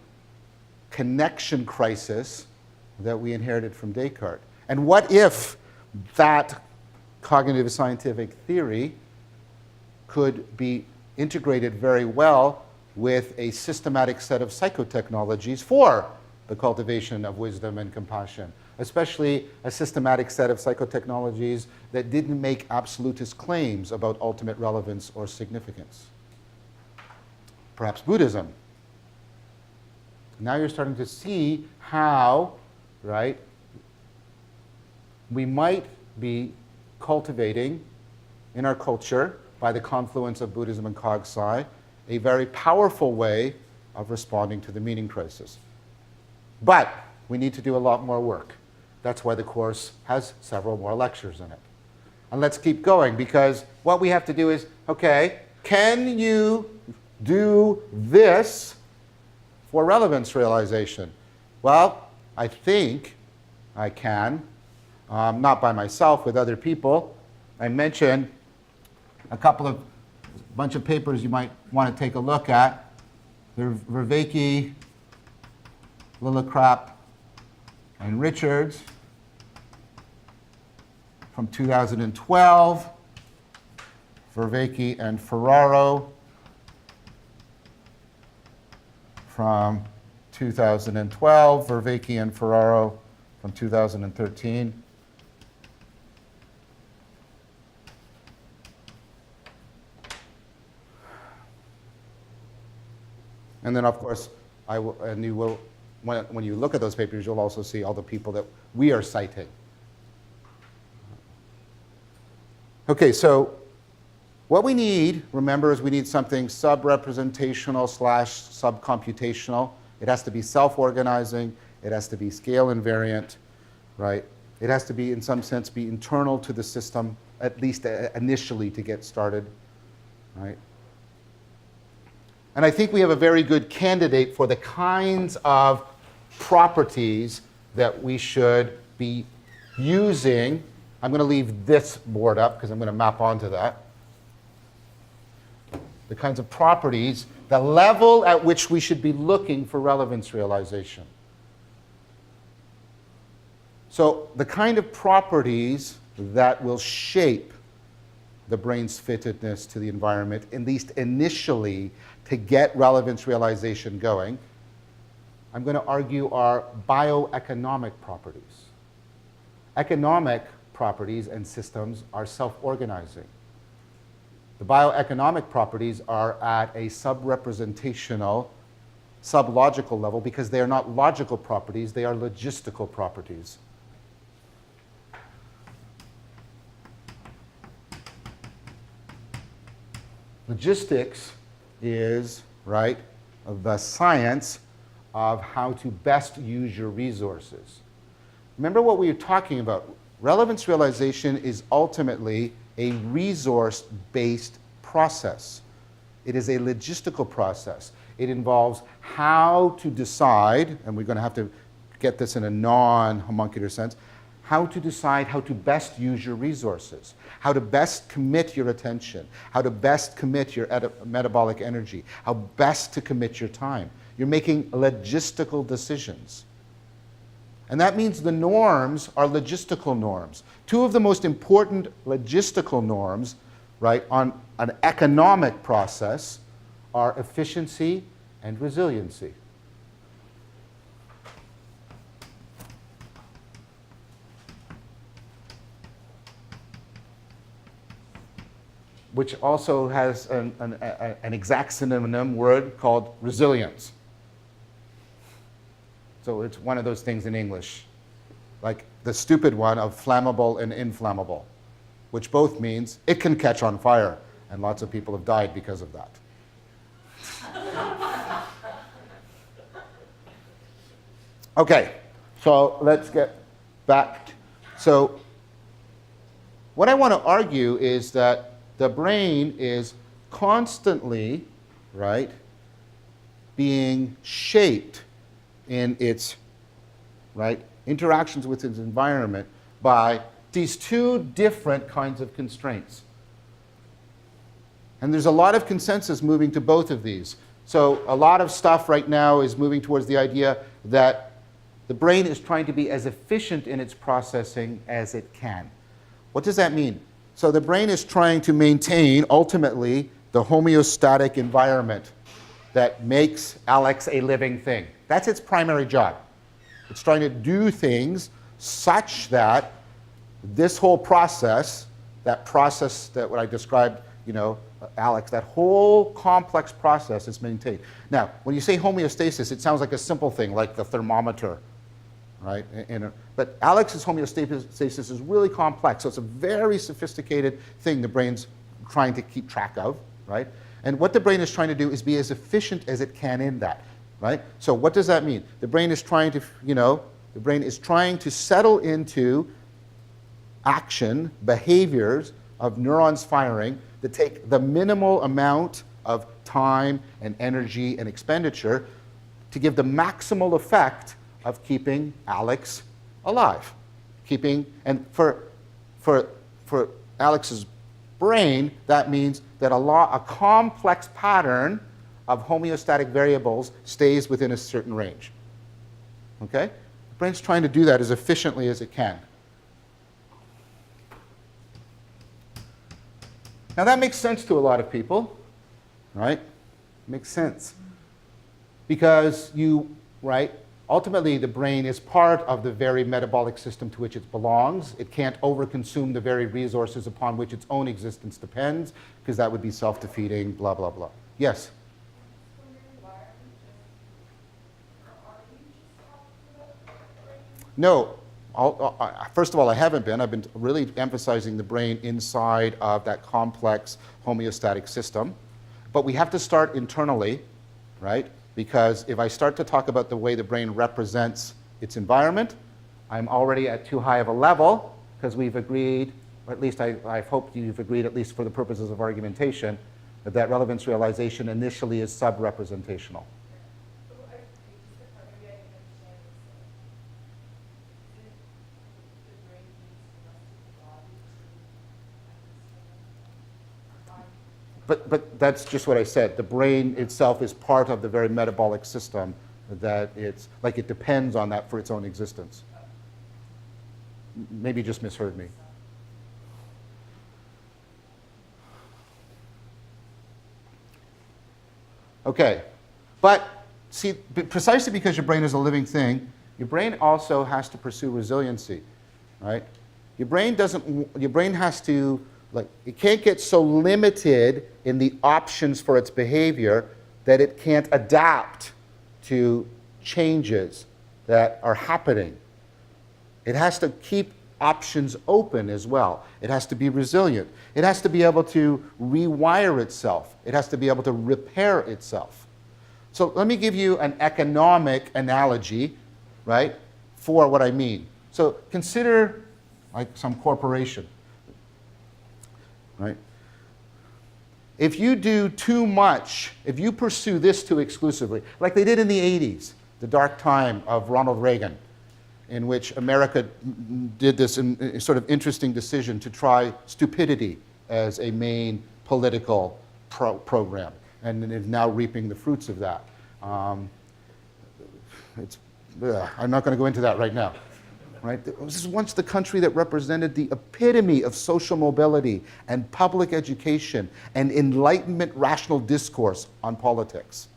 connection crisis that we inherited from Descartes. And what if that cognitive scientific theory could be integrated very well with a systematic set of psychotechnologies for the cultivation of wisdom and compassion, especially a systematic set of psychotechnologies that didn't make absolutist claims about ultimate relevance or significance. Perhaps Buddhism. Now you're starting to see how, right, we might be cultivating in our culture, by the confluence of Buddhism and Cog-Sci, a very powerful way of responding to the meaning crisis. But we need to do a lot more work. That's why the course has several more lectures in it. And let's keep going, because what we have to do is, okay, can you do this for relevance realization? Well, I think I can, not by myself, with other people. I mentioned a bunch of papers you might want to take a look at. They're Vervaeke, Lillicrap, and Richards from 2012, Vervaeke and Ferraro from 2012, Vervaeke and Ferraro from 2013. And then, of course, when you look at those papers, you'll also see all the people that we are citing. Okay, so what we need, remember, is we need something sub-representational / sub-computational. It has to be self-organizing. It has to be scale invariant, right? It has to be, in some sense, be internal to the system, at least initially to get started, right? And I think we have a very good candidate for the kinds of properties that we should be using. I'm going to leave this board up because I'm going to map onto that. The kinds of properties, the level at which we should be looking for relevance realization. So the kind of properties that will shape the brain's fittedness to the environment, at least initially, to get relevance realization going, I'm going to argue are bioeconomic properties. Economic properties and systems are self-organizing. The bioeconomic properties are at a sub-representational, sub-logical level because they are not logical properties, they are logistical properties. Logistics is, right, the science of how to best use your resources. Remember what we were talking about. Relevance realization is ultimately a resource-based process. It is a logistical process. It involves how to decide, and we're going to have to get this in a non-homuncular sense, how to decide how to best use your resources, how to best commit your attention, how to best commit your metabolic energy, how best to commit your time. You're making logistical decisions. And that means the norms are logistical norms. Two of the most important logistical norms, right, on an economic process are efficiency and resiliency. Which also has an exact synonym word called resilience. So it's one of those things in English, like the stupid one of flammable and inflammable, which both means it can catch on fire, and lots of people have died because of that. Okay, So let's get back. So what I want to argue is that the brain is constantly, right, being shaped in its, right, interactions with its environment by these two different kinds of constraints. And there's a lot of consensus moving to both of these. So a lot of stuff right now is moving towards the idea that the brain is trying to be as efficient in its processing as it can. What does that mean? So the brain is trying to maintain, ultimately, the homeostatic environment that makes Alex a living thing. That's its primary job. It's trying to do things such that this whole process, that what I described, Alex, that whole complex process is maintained. Now, when you say homeostasis, it sounds like a simple thing, like the thermometer, right? But Alex's homeostasis is really complex, so it's a very sophisticated thing the brain's trying to keep track of, right? And what the brain is trying to do is be as efficient as it can in that, right? So what does that mean? The brain is trying to, settle into action, behaviors of neurons firing that take the minimal amount of time and energy and expenditure to give the maximal effect of keeping Alex alive. And for Alex's brain, that means that a complex pattern of homeostatic variables stays within a certain range. Okay? The brain's trying to do that as efficiently as it can. Now that makes sense to a lot of people, right? Makes sense. Because ultimately the brain is part of the very metabolic system to which it belongs. It can't overconsume the very resources upon which its own existence depends, because that would be self-defeating, blah, blah, blah. Yes? No. First of all, I haven't been. I've been really emphasizing the brain inside of that complex homeostatic system. But we have to start internally, right? Because if I start to talk about the way the brain represents its environment, I'm already at too high of a level, because we've agreed, or at least I've hoped you've agreed, at least for the purposes of argumentation, that relevance realization initially is sub-representational. But that's just what I said. The brain itself is part of the very metabolic system that it depends on that for its own existence. Maybe you just misheard me. Okay, but see, precisely because your brain is a living thing, your brain also has to pursue resiliency, right? Your brain has to, it can't get so limited in the options for its behavior that it can't adapt to changes that are happening. It has to keep options open as well. It has to be resilient. It has to be able to rewire itself. It has to be able to repair itself. So let me give you an economic analogy, right, for what I mean. So consider some corporation, right? If you do too much, if you pursue this too exclusively, like they did in the 80s, the dark time of Ronald Reagan, in which America did this sort of interesting decision to try stupidity as a main political program, and is now reaping the fruits of that. I'm not going to go into that right now. Right? This is once the country that represented the epitome of social mobility and public education and Enlightenment rational discourse on politics.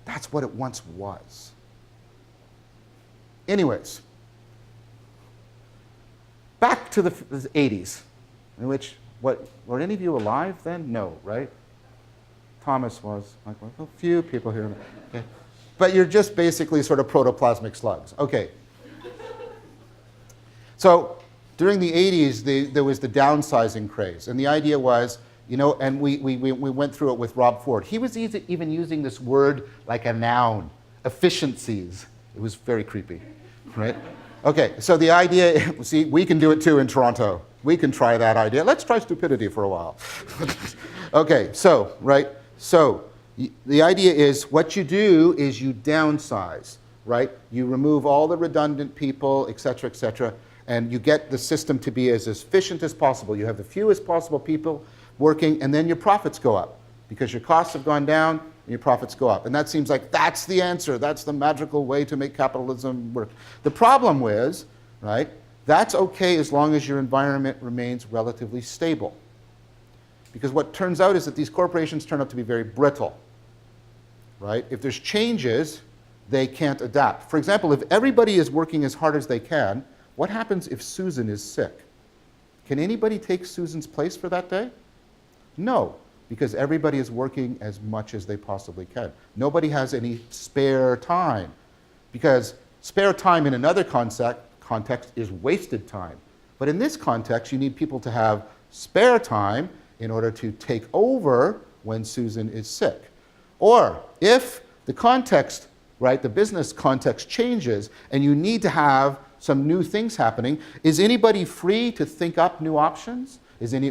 That's what it once was. Anyways, back to the 80s, in which, were any of you alive then? No, right? Thomas was, a few people here. Okay. But you're just basically sort of protoplasmic slugs. Okay. So during the 80s, there was the downsizing craze. And the idea was, and we went through it with Rob Ford. He was even using this word like a noun, efficiencies. It was very creepy. right? Okay, so the idea, see, we can do it too in Toronto. We can try that idea. Let's try stupidity for a while. Okay, so, right, so the idea is what you do is you downsize, right? You remove all the redundant people, et cetera, and you get the system to be as efficient as possible. You have the fewest possible people working, and then your profits go up because your costs have gone down and your profits go up. And that seems like that's the answer. That's the magical way to make capitalism work. The problem is, right, that's okay as long as your environment remains relatively stable. Because what turns out is that these corporations turn out to be very brittle, right? If there's changes, they can't adapt. For example, if everybody is working as hard as they can, what happens if Susan is sick? Can anybody take Susan's place for that day? No, because everybody is working as much as they possibly can. Nobody has any spare time, because spare time in another context is wasted time. But in this context, you need people to have spare time in order to take over when Susan is sick. Or if the context, right, the business context changes and you need to have some new things happening, is anybody free to think up new options?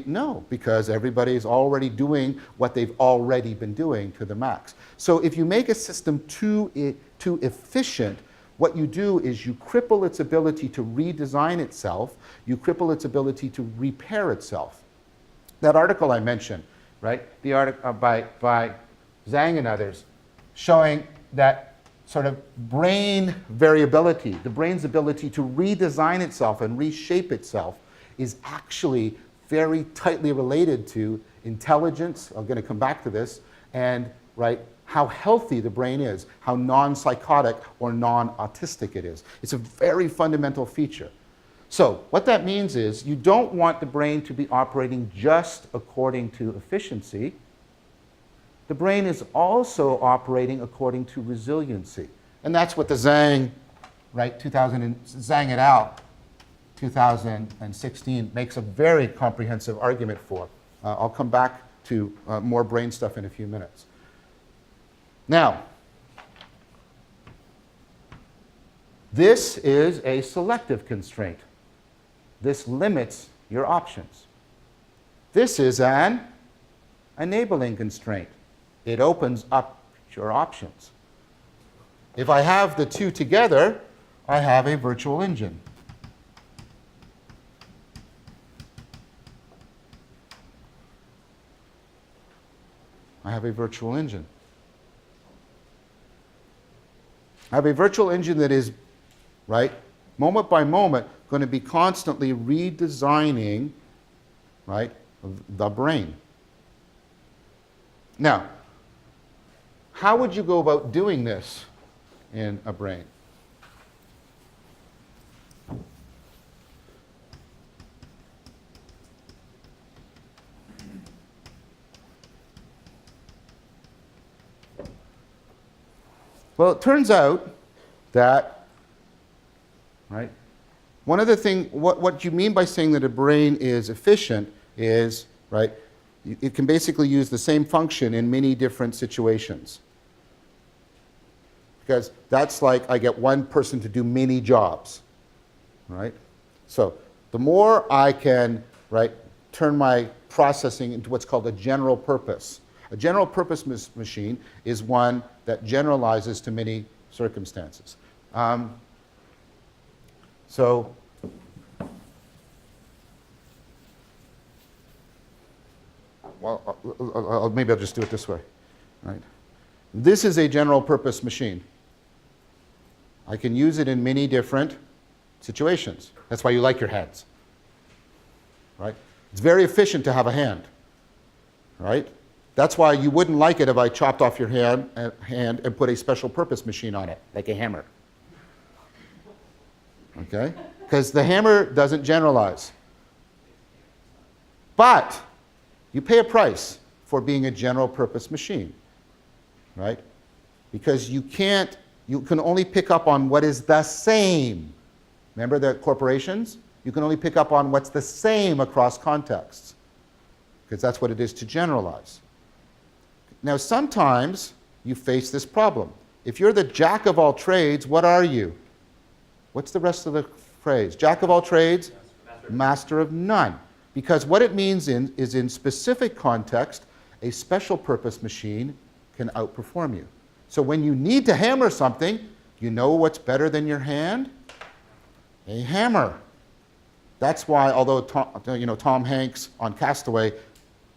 No, because everybody is already doing what they've already been doing to the max. So if you make a system too efficient, what you do is you cripple its ability to redesign itself, you cripple its ability to repair itself. That article I mentioned, right, the article by Zhang and others, showing that sort of brain variability, the brain's ability to redesign itself and reshape itself, is actually very tightly related to intelligence, I'm going to come back to this, and right, how healthy the brain is, how non-psychotic or non-autistic it is. It's a very fundamental feature. So what that means is you don't want the brain to be operating just according to efficiency. The brain is also operating according to resiliency. And that's what the Zhang, right, Zhang et al., 2016 makes a very comprehensive argument for. I'll come back to more brain stuff in a few minutes. Now, this is a selective constraint. This limits your options. This is an enabling constraint. It opens up your options. If I have the two together, I have a virtual engine. I have a virtual engine. I have a virtual engine that is, right, moment by moment, going to be constantly redesigning, right, the brain. Now, how would you go about doing this in a brain? Well, it turns out that, right, one of the things, what you mean by saying that a brain is efficient is, right, it can basically use the same function in many different situations. Because that's like I get one person to do many jobs, right? So the more I can, right, turn my processing into what's called a general purpose. A general purpose machine is one that generalizes to many circumstances. So well, maybe I'll just do it this way, right? This is a general purpose machine. I can use it in many different situations. That's why you like your hands, right? It's very efficient to have a hand, right? That's why you wouldn't like it if I chopped off your hand and put a special purpose machine on it, like a hammer. Okay? Because the hammer doesn't generalize. But you pay a price for being a general purpose machine, right? Because you can only pick up on what is the same. Remember the corporations? You can only pick up on what's the same across contexts, because that's what it is to generalize. Now, sometimes you face this problem. If you're the jack of all trades, what are you? What's the rest of the phrase? Jack of all trades, master of none. Because what it means is in specific context, a special purpose machine can outperform you. So when you need to hammer something, you know what's better than your hand? A hammer. That's why, although Tom Hanks on Castaway,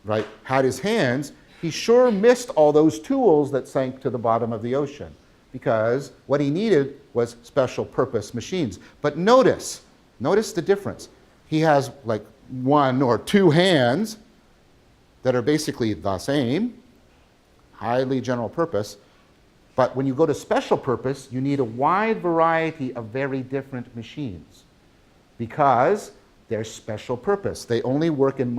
right, had his hands, he sure missed all those tools that sank to the bottom of the ocean, because what he needed was special purpose machines. But notice the difference. He has like 1 or 2 hands that are basically the same, highly general purpose. But when you go to special purpose, you need a wide variety of very different machines because they're special purpose. They only work in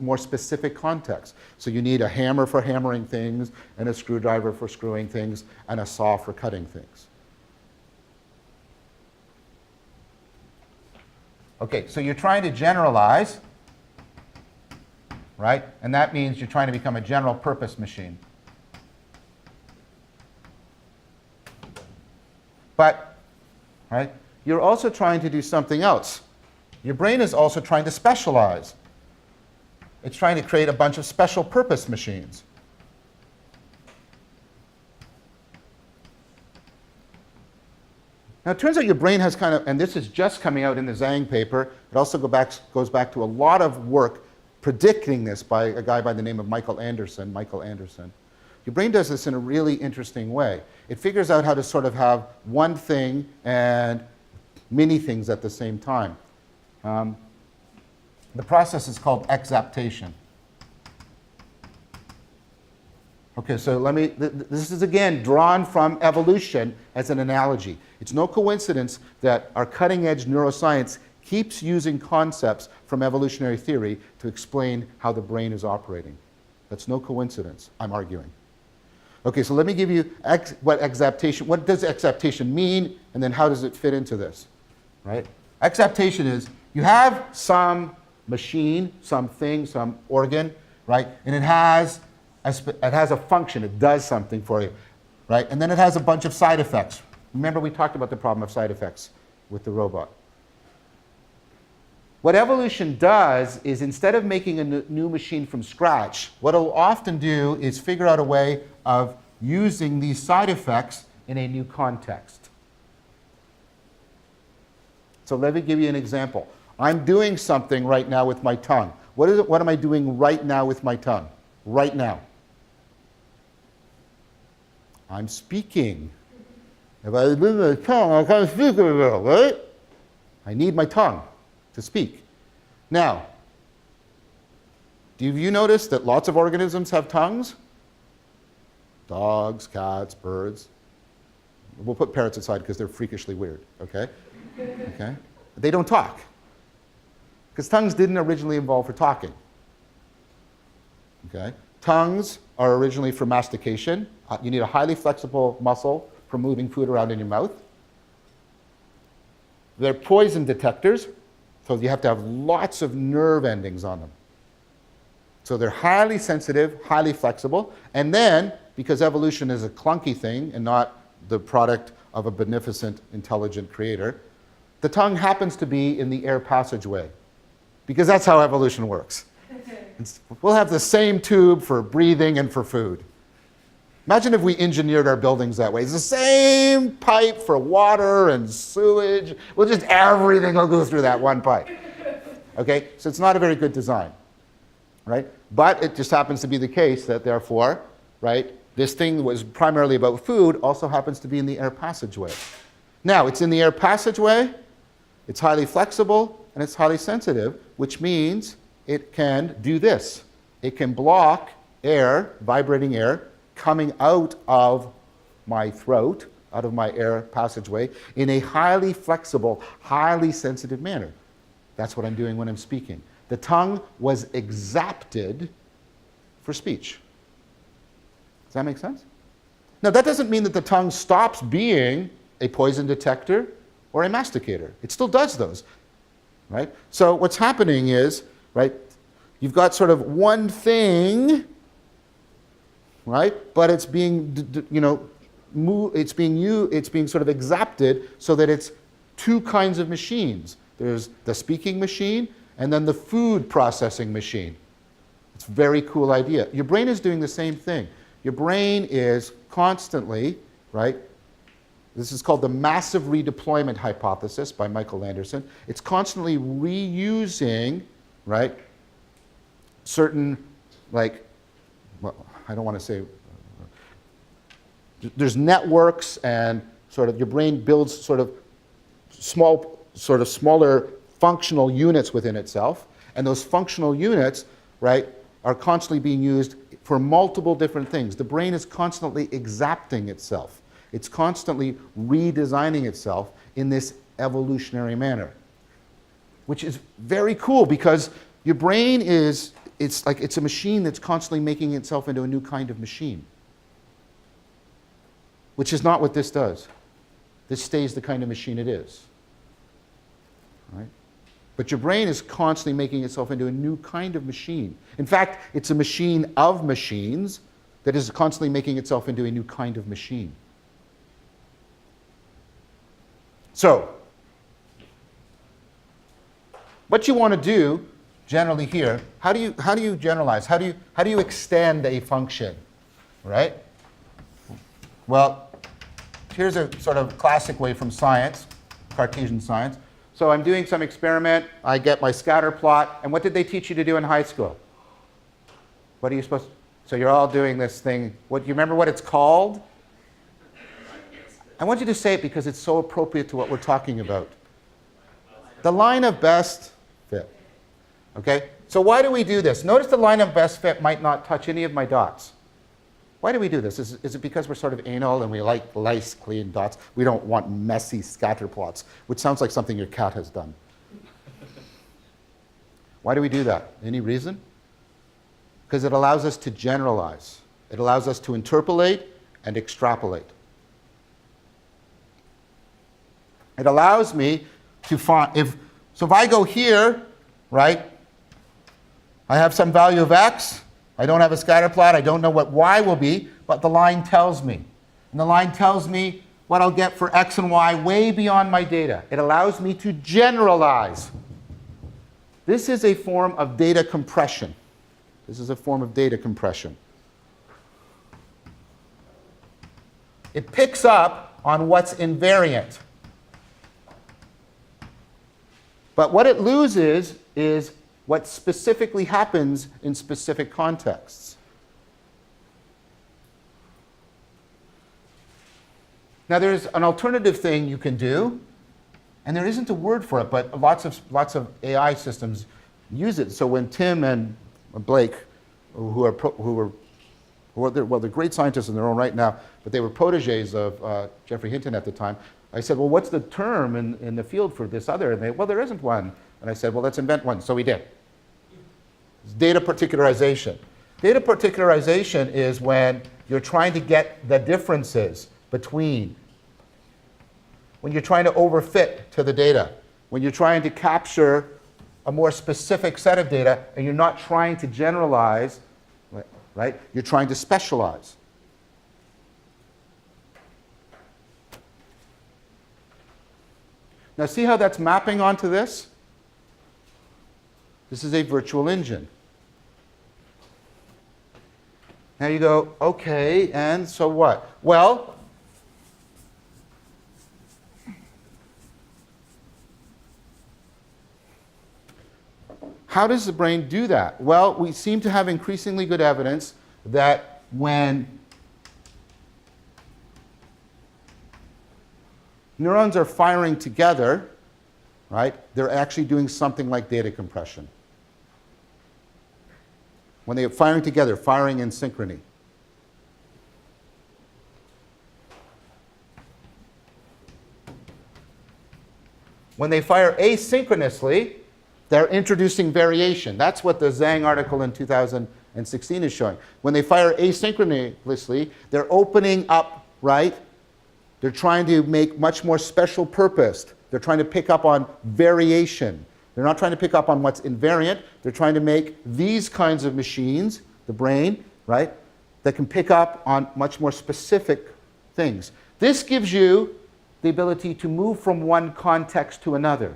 more specific contexts. So you need a hammer for hammering things, and a screwdriver for screwing things, and a saw for cutting things. Okay, so you're trying to generalize, right? And that means you're trying to become a general purpose machine. But, right, you're also trying to do something else. Your brain is also trying to specialize. It's trying to create a bunch of special purpose machines. Now, it turns out your brain has kind of, and this is just coming out in the Zhang paper, it also goes back to a lot of work predicting this by a guy by the name of Michael Anderson. Your brain does this in a really interesting way. It figures out how to sort of have one thing and many things at the same time. The process is called exaptation. Okay, so this is again drawn from evolution as an analogy. It's no coincidence that our cutting edge neuroscience keeps using concepts from evolutionary theory to explain how the brain is operating. That's no coincidence, I'm arguing. Okay, so let me give you what does exaptation mean, and then how does it fit into this, right? Exaptation is you have some machine, something, some organ, right? And it has a function, it does something for you, right? And then it has a bunch of side effects. Remember we talked about the problem of side effects with the robot. What evolution does is instead of making a new machine from scratch, what it'll often do is figure out a way of using these side effects in a new context. So let me give you an example. I'm doing something right now with my tongue. What am I doing right now with my tongue? Right now. I'm speaking. If I lose my tongue, I can't speak very well, right? I need my tongue to speak. Now, do you notice that lots of organisms have tongues? Dogs, cats, birds. We'll put parrots aside because they're freakishly weird, okay? Okay? They don't talk. Because tongues didn't originally evolve for talking. Okay? Tongues are originally for mastication. You need a highly flexible muscle for moving food around in your mouth. They're poison detectors, so you have to have lots of nerve endings on them. So they're highly sensitive, highly flexible, and then, because evolution is a clunky thing and not the product of a beneficent, intelligent creator, the tongue happens to be in the air passageway, because that's how evolution works. We'll have the same tube for breathing and for food. Imagine if we engineered our buildings that way. It's the same pipe for water and sewage. Everything will go through that one pipe. Okay, so it's not a very good design, right? But it just happens to be the case that therefore, right, this thing was primarily about food, also happens to be in the air passageway. Now, it's in the air passageway, it's highly flexible, and it's highly sensitive, which means it can do this. It can block air, vibrating air, coming out of my throat, out of my air passageway, in a highly flexible, highly sensitive manner. That's what I'm doing when I'm speaking. The tongue was exapted for speech. Does that make sense? Now, that doesn't mean that the tongue stops being a poison detector or a masticator. It still does those, right? So what's happening is, right, you've got sort of one thing, right, but it's being, it's being sort of exapted so that it's two kinds of machines. There's the speaking machine and then the food processing machine. It's a very cool idea. Your brain is doing the same thing. Your brain is constantly, right? This is called the massive redeployment hypothesis by Michael Anderson. It's constantly reusing, right, certain, like, well, I don't want to say, there's networks and sort of your brain builds sort of smaller functional units within itself. And those functional units, right, are constantly being used for multiple different things. The brain is constantly exapting itself. It's constantly redesigning itself in this evolutionary manner, which is very cool because your brain is, it's a machine that's constantly making itself into a new kind of machine, which is not what this does. This stays the kind of machine it is, right? But your brain is constantly making itself into a new kind of machine. In fact, it's a machine of machines that is constantly making itself into a new kind of machine. So, what you want to do generally here, how do you generalize? How do you extend a function, right? Well, here's a sort of classic way from science, Cartesian science. So I'm doing some experiment, I get my scatter plot, and what did they teach you to do in high school? What are you supposed to, so you're all doing this thing, do you remember what it's called? I want you to say it because it's so appropriate to what we're talking about. The line of best fit. Okay? So why do we do this? Notice the line of best fit might not touch any of my dots. Why do we do this? Is it because we're sort of anal and we like nice, clean dots? We don't want messy scatter plots, which sounds like something your cat has done. Why do we do that? Any reason? Because it allows us to generalize. It allows us to interpolate and extrapolate. It allows me to find, so if I go here, right, I have some value of x, I don't have a scatter plot, I don't know what y will be, but the line tells me. And the line tells me what I'll get for x and y way beyond my data. It allows me to generalize. This is a form of data compression. This is a form of data compression. It picks up on what's invariant. But what it loses is what specifically happens in specific contexts. Now there's an alternative thing you can do, and there isn't a word for it, but lots of AI systems use it. So when Tim and Blake, they're great scientists in their own right now, but they were proteges of Geoffrey Hinton at the time. I said, well, what's the term in the field for this other? And they, well, there isn't one. And I said, well, let's invent one. So we did. It's data particularization. Data particularization is when you're trying to get the differences between, when you're trying to overfit to the data, when you're trying to capture a more specific set of data, and you're not trying to generalize, right? You're trying to specialize. Now see how that's mapping onto this? This is a virtual engine. Now you go, okay, and so what? Well, how does the brain do that? Well, we seem to have increasingly good evidence that when neurons are firing together, right, they're actually doing something like data compression. When they're firing together, firing in synchrony. When they fire asynchronously, they're introducing variation. That's what the Zhang article in 2016 is showing. When they fire asynchronously, they're opening up, right? They're trying to make much more special purposed. They're trying to pick up on variation. They're not trying to pick up on what's invariant. They're trying to make these kinds of machines, the brain, right, that can pick up on much more specific things. This gives you the ability to move from one context to another.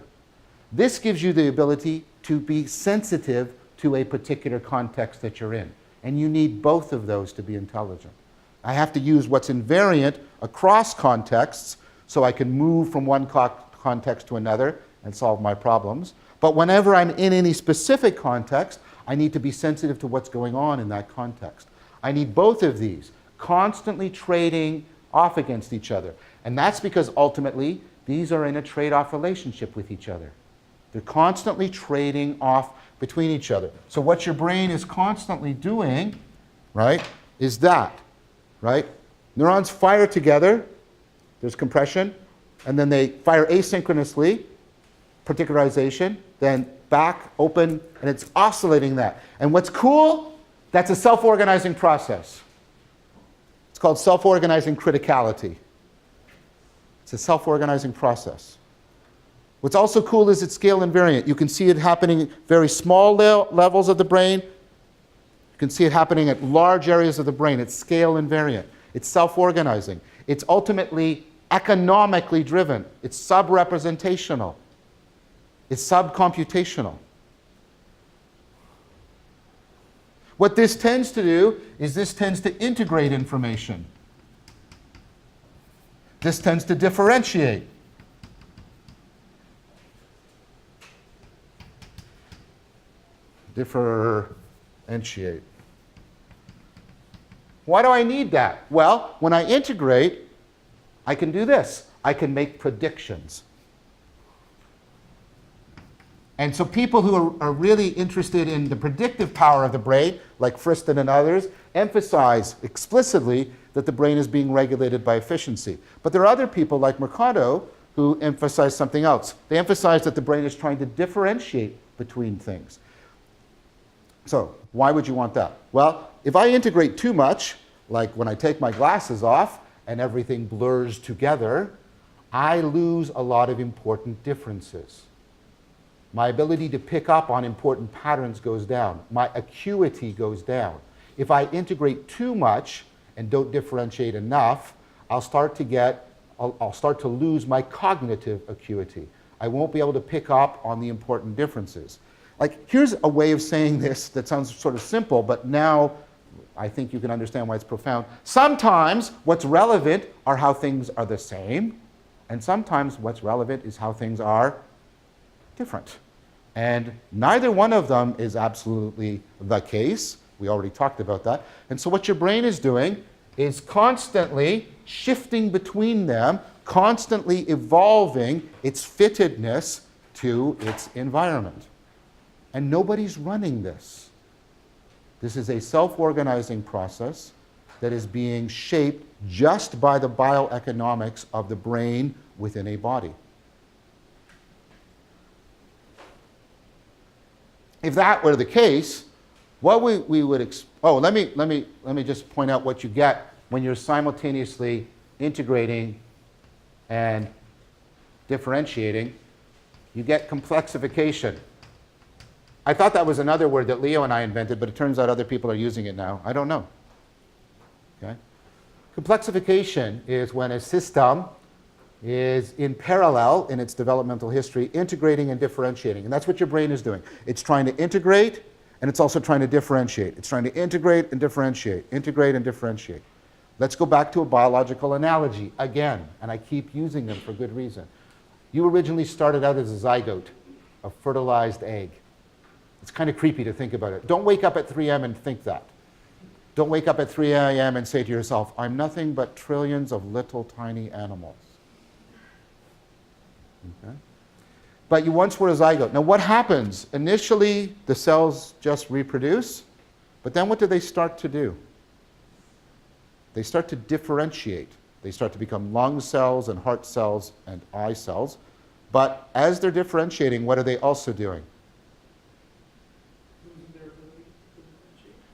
This gives you the ability to be sensitive to a particular context that you're in. And you need both of those to be intelligent. I have to use what's invariant across contexts so I can move from one context to another and solve my problems. But whenever I'm in any specific context, I need to be sensitive to what's going on in that context. I need both of these, constantly trading off against each other. And that's because ultimately, these are in a trade-off relationship with each other. They're constantly trading off between each other. So what your brain is constantly doing, right, is that, right? Neurons fire together, there's compression, and then they fire asynchronously, particularization, then back, open, and it's oscillating that. And what's cool, that's a self-organizing process. It's called self-organizing criticality. It's a self-organizing process. What's also cool is it's scale invariant. You can see it happening at very small levels of the brain. You can see it happening at large areas of the brain. It's scale invariant. It's self-organizing. It's ultimately economically driven. It's sub-representational. It's sub-computational. What this tends to do is this tends to integrate information. This tends to differentiate. Differentiate. Why do I need that? Well, when I integrate, I can do this. I can make predictions. And so people who are really interested in the predictive power of the brain, like Friston and others, emphasize explicitly that the brain is being regulated by efficiency. But there are other people like Mercado who emphasize something else. They emphasize that the brain is trying to differentiate between things. So why would you want that? Well, if I integrate too much, like when I take my glasses off and everything blurs together, I lose a lot of important differences. My ability to pick up on important patterns goes down. My acuity goes down. If I integrate too much and don't differentiate enough, I'll start to lose my cognitive acuity. I won't be able to pick up on the important differences. Like, here's a way of saying this that sounds sort of simple, but now I think you can understand why it's profound. Sometimes what's relevant are how things are the same, and sometimes what's relevant is how things are different. And neither one of them is absolutely the case. We already talked about that. And so what your brain is doing is constantly shifting between them, constantly evolving its fittedness to its environment. And nobody's running this. This is a self-organizing process that is being shaped just by the bioeconomics of the brain within a body. If that were the case, what we would let me just point out what you get when you're simultaneously integrating and differentiating. You get complexification. I thought that was another word that Leo and I invented, but it turns out other people are using it now. I don't know. Okay? Complexification is when a system is in parallel in its developmental history, integrating and differentiating. And that's what your brain is doing. It's trying to integrate, and it's also trying to differentiate. It's trying to integrate and differentiate, integrate and differentiate. Let's go back to a biological analogy again, and I keep using them for good reason. You originally started out as a zygote, a fertilized egg. It's kind of creepy to think about it. Don't wake up at 3 a.m. and think that. Don't wake up at 3 a.m. and say to yourself, I'm nothing but trillions of little tiny animals. Okay? But you once were a zygote. Now what happens? Initially, the cells just reproduce, but then what do they start to do? They start to differentiate. They start to become lung cells and heart cells and eye cells. But as they're differentiating, what are they also doing?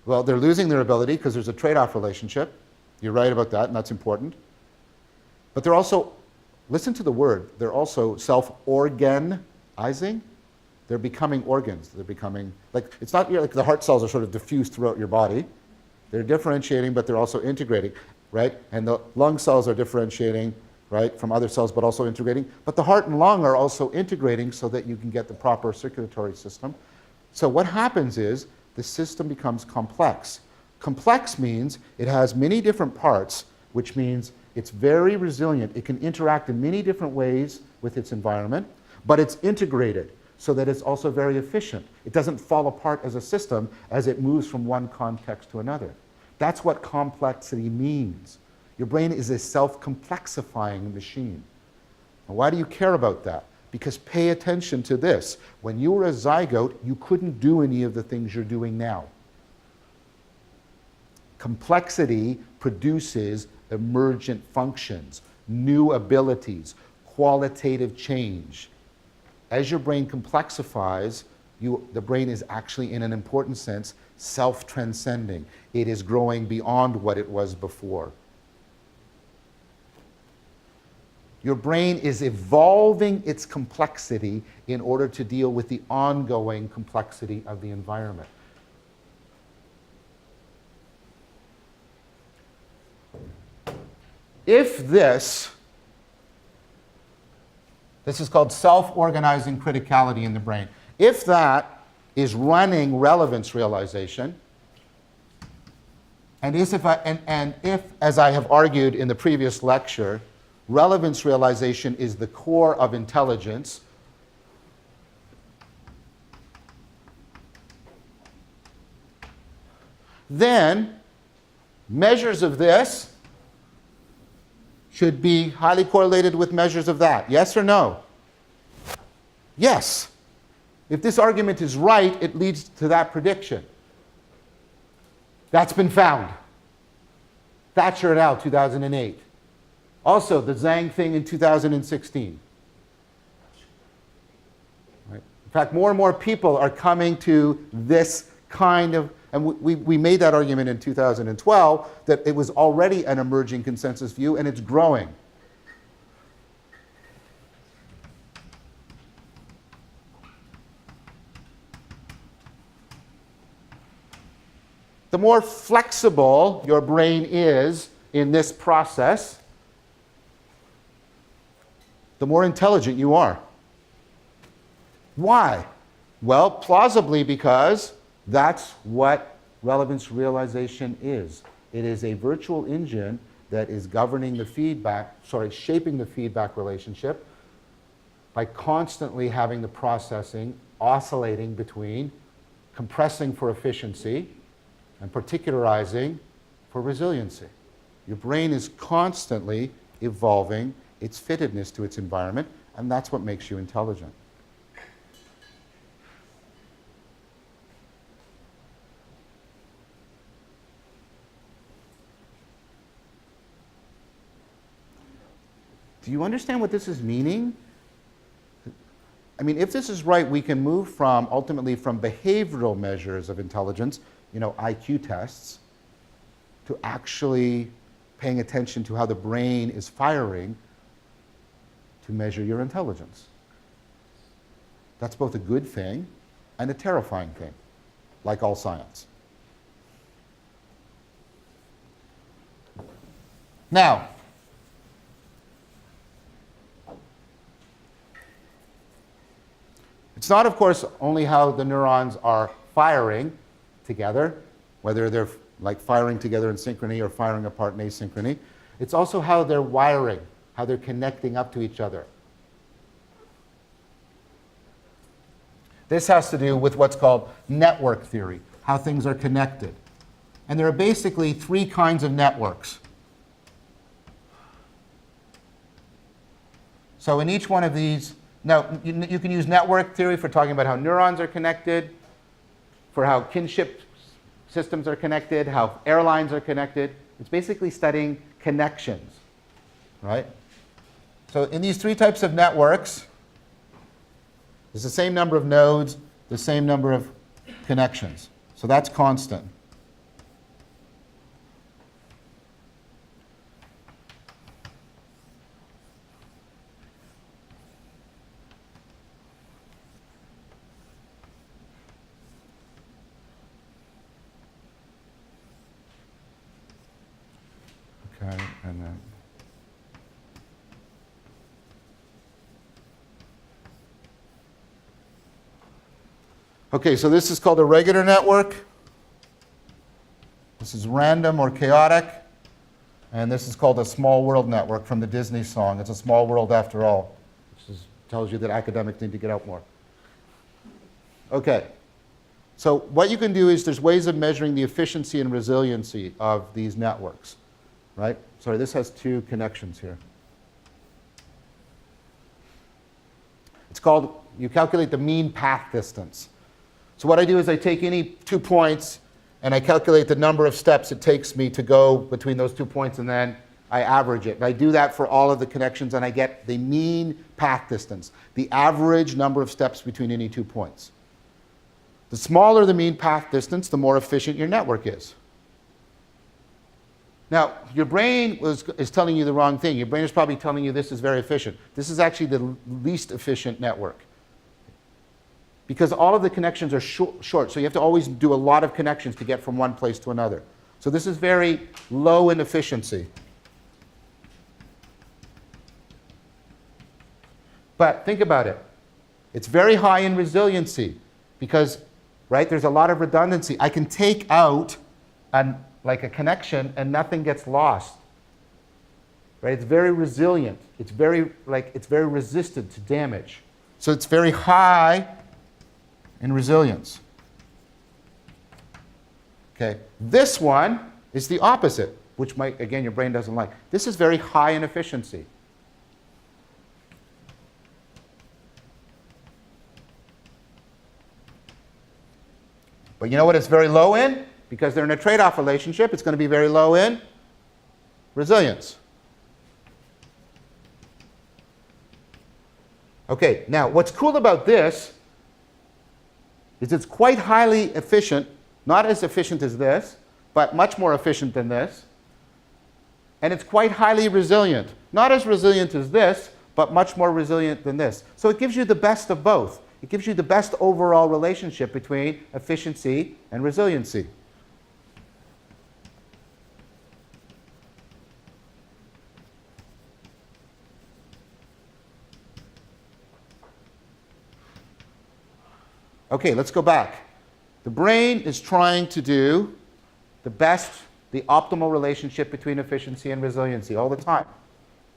Well, they're losing their ability because there's a trade-off relationship. You're right about that, and that's important. But they're also, listen to the word, they're also self-organizing. They're becoming organs. They're becoming, like, it's not like the heart cells are sort of diffused throughout your body. They're differentiating, but they're also integrating. right? And the lung cells are differentiating, right, from other cells, but also integrating. But the heart and lung are also integrating so that you can get the proper circulatory system. So what happens is the system becomes complex. Complex means it has many different parts, which means it's very resilient. It can interact in many different ways with its environment, but it's integrated so that it's also very efficient. It doesn't fall apart as a system as it moves from one context to another. That's what complexity means. Your brain is a self-complexifying machine. And why do you care about that? Because pay attention to this. When you were a zygote, you couldn't do any of the things you're doing now. Complexity produces emergent functions, new abilities, qualitative change. As your brain complexifies, the brain is actually, in an important sense, self-transcending. It is growing beyond what it was before. Your brain is evolving its complexity in order to deal with the ongoing complexity of the environment. If this is called self-organizing criticality in the brain. If that is running relevance realization, and if, as I have argued in the previous lecture, relevance realization is the core of intelligence, then measures of this should be highly correlated with measures of that. Yes or no? Yes. If this argument is right, it leads to that prediction. That's been found. Thatcher et al., 2008. Also, the Zhang thing in 2016. Right? In fact, more and more people are coming to this kind of, and we made that argument in 2012, that it was already an emerging consensus view, and it's growing. The more flexible your brain is in this process, the more intelligent you are. Why? Well, plausibly because that's what relevance realization is. It is a virtual engine that is governing the feedback, shaping the feedback relationship by constantly having the processing oscillating between compressing for efficiency and particularizing for resiliency. Your brain is constantly evolving its fittedness to its environment, and that's what makes you intelligent. Do you understand what this is meaning? I mean, if this is right, we can move from, ultimately, from behavioral measures of intelligence, IQ tests, to actually paying attention to how the brain is firing to measure your intelligence. That's both a good thing and a terrifying thing, like all science. Now, it's not, of course, only how the neurons are firing together, whether they're like firing together in synchrony or firing apart in asynchrony. It's also how they're wiring, how they're connecting up to each other. This has to do with what's called network theory, how things are connected. And there are basically three kinds of networks. So in each one of these, now you can use network theory for talking about how neurons are connected, for how kinship systems are connected, how airlines are connected. It's basically studying connections, right? So in these three types of networks, there's the same number of nodes, the same number of connections. So that's constant. Okay. And then okay, so this is called a regular network. This is random or chaotic. And this is called a small world network from the Disney song. It's a small world after all, which tells you that academics need to get out more. Okay, so what you can do is there's ways of measuring the efficiency and resiliency of these networks, right? Sorry, this has two connections here. It's called, you calculate the mean path distance. So what I do is I take any 2 points and I calculate the number of steps it takes me to go between those 2 points, and then I average it. And I do that for all of the connections, and I get the mean path distance, the average number of steps between any 2 points. The smaller the mean path distance, the more efficient your network is. Now, your brain is telling you the wrong thing. Your brain is probably telling you this is very efficient. This is actually the least efficient network, because all of the connections are short, so you have to always do a lot of connections to get from one place to another. So this is very low in efficiency. But think about it. It's very high in resiliency because, right, there's a lot of redundancy. I can take out like a connection and nothing gets lost. Right? It's very resilient. It's very resistant to damage. So it's very high in resilience. Okay, this one is the opposite, which might, again, your brain doesn't like. This is very high in efficiency. But you know what it's very low in? Because they're in a trade-off relationship, it's going to be very low in resilience. Okay, now what's cool about this is it's quite highly efficient, not as efficient as this, but much more efficient than this. And it's quite highly resilient. Not as resilient as this, but much more resilient than this. So it gives you the best of both. It gives you the best overall relationship between efficiency and resiliency. Okay, let's go back. The brain is trying to do the optimal relationship between efficiency and resiliency all the time,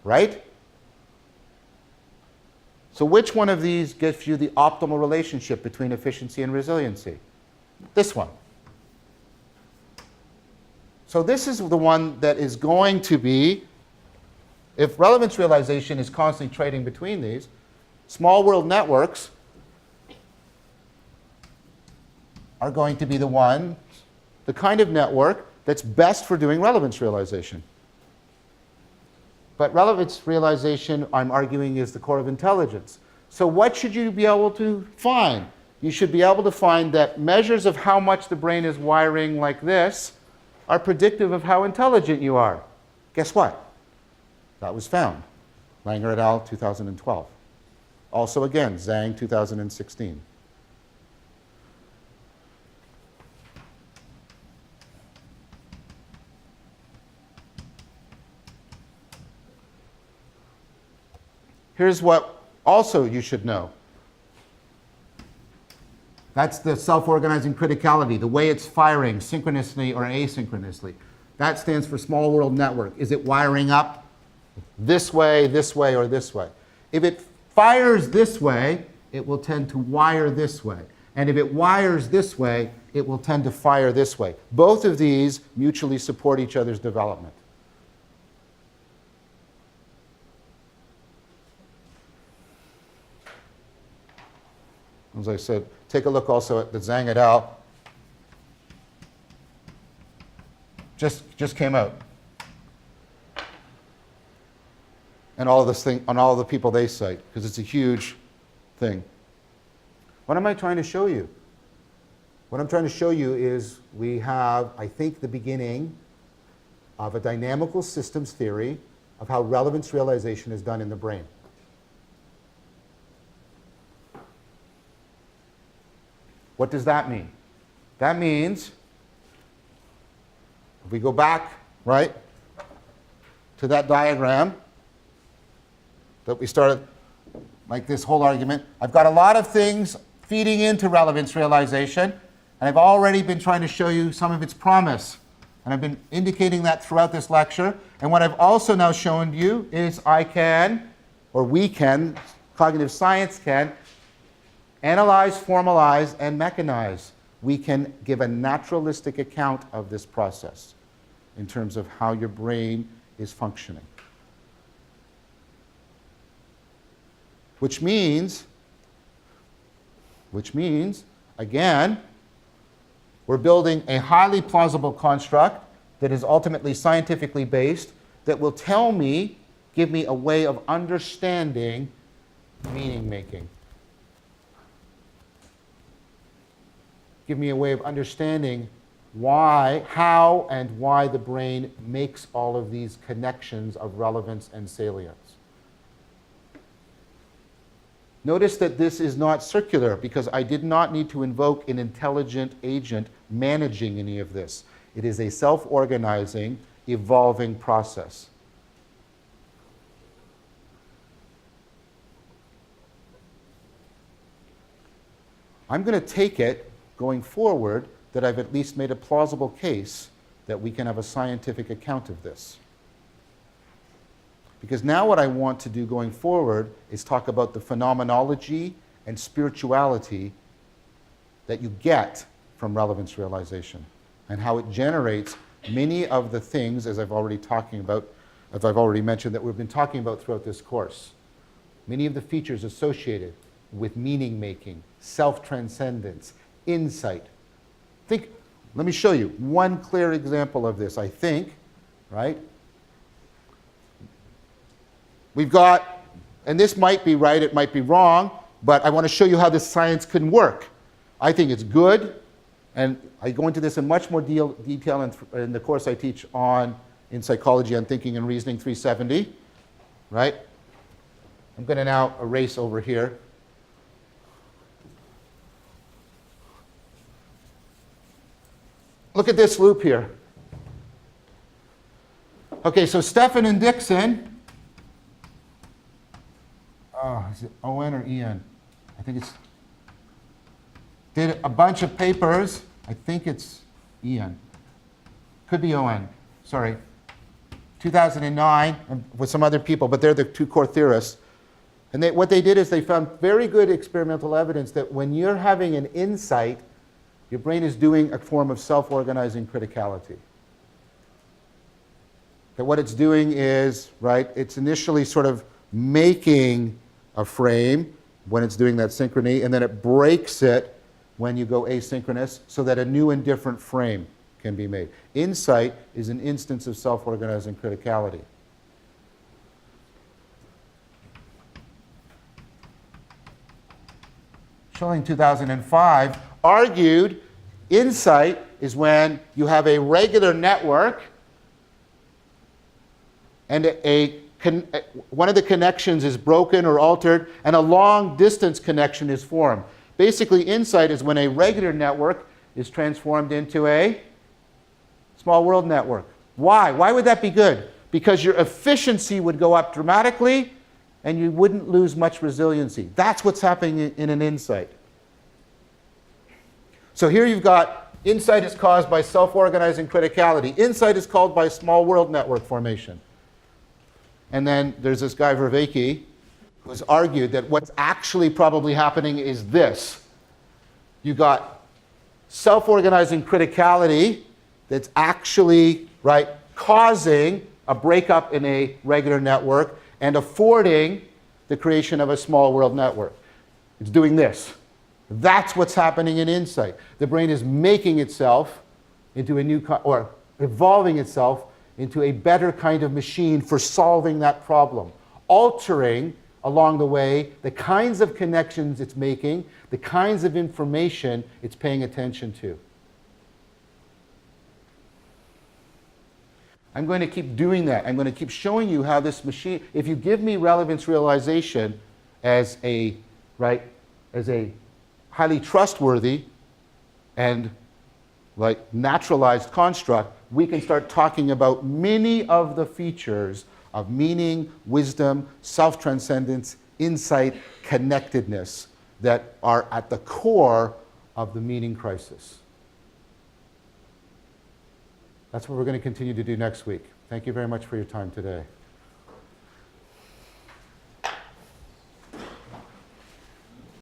right? So which one of these gives you the optimal relationship between efficiency and resiliency? This one. So this is the one that is going to be, if relevance realization is constantly trading between these, small world networks are going to be the kind of network that's best for doing relevance realization. But relevance realization, I'm arguing, is the core of intelligence. So what should you be able to find? You should be able to find that measures of how much the brain is wiring like this are predictive of how intelligent you are. Guess what? That was found. Langer et al., 2012. Also, again, Zhang, 2016. Here's what also you should know. That's the self-organizing criticality, the way it's firing synchronously or asynchronously. That stands for small world network. Is it wiring up this way, or this way? If it fires this way, it will tend to wire this way. And if it wires this way, it will tend to fire this way. Both of these mutually support each other's development. As I said, take a look also at the Zhang et al. Just came out. And all of this thing, on all of the people they cite, because it's a huge thing. What am I trying to show you? What I'm trying to show you is we have, I think, the beginning of a dynamical systems theory of how relevance realization is done in the brain. What does that mean? That means, if we go back, right? to that diagram that we started, like this whole argument, I've got a lot of things feeding into relevance realization, and I've already been trying to show you some of its promise. And I've been indicating that throughout this lecture. And what I've also now shown you is I can, or we can, cognitive science can, analyze, formalize, and mechanize. We can give a naturalistic account of this process in terms of how your brain is functioning. Which means, again, we're building a highly plausible construct that is ultimately scientifically based that will tell me, give me a way of understanding meaning making. Give me a way of understanding why, how, and why the brain makes all of these connections of relevance and salience. Notice that this is not circular because I did not need to invoke an intelligent agent managing any of this. It is a self-organizing, evolving process. I'm going to take it, going forward, that I've at least made a plausible case that we can have a scientific account of this. Because now what I want to do going forward is talk about the phenomenology and spirituality that you get from relevance realization and how it generates many of the things, as I've already mentioned, that we've been talking about throughout this course. Many of the features associated with meaning making, self-transcendence, insight. Let me show you one clear example of this, I think, right? We've got, and this might be right, it might be wrong, but I want to show you how this science can work. I think it's good, and I go into this in much more detail in the course I teach in psychology on Thinking and Reasoning 370, right? I'm going to now erase over here. Look at this loop here. Okay, so Stephan and Dixon, is it O-N or E-N? I think it's, did a bunch of papers. I think it's E-N. Could be O-N, sorry. 2009, with some other people, but they're the two core theorists. And what they did is they found very good experimental evidence that when you're having an insight, your brain is doing a form of self-organizing criticality. That what it's doing is, right, it's initially sort of making a frame when it's doing that synchrony, and then it breaks it when you go asynchronous so that a new and different frame can be made. Insight is an instance of self-organizing criticality. Schilling 2005 argued insight is when you have a regular network and one of the connections is broken or altered and a long distance connection is formed. Basically, insight is when a regular network is transformed into a small world network. Why? Why would that be good? Because your efficiency would go up dramatically and you wouldn't lose much resiliency. That's what's happening in an insight. So here you've got insight is caused by self-organizing criticality. Insight is caused by small world network formation. And then there's this guy Vervaeke who has argued that what's actually probably happening is this. You've got self-organizing criticality that's actually, right, causing a breakup in a regular network and affording the creation of a small world network. It's doing this. That's what's happening in insight. The brain is making itself into a new, or evolving itself into a better kind of machine for solving that problem, altering along the way the kinds of connections it's making, the kinds of information it's paying attention to. I'm going to keep doing that. I'm going to keep showing you how this machine, if you give me relevance realization as a, right, as a highly trustworthy and like naturalized construct, we can start talking about many of the features of meaning, wisdom, self-transcendence, insight, connectedness that are at the core of the meaning crisis. That's what we're going to continue to do next week. Thank you very much for your time today.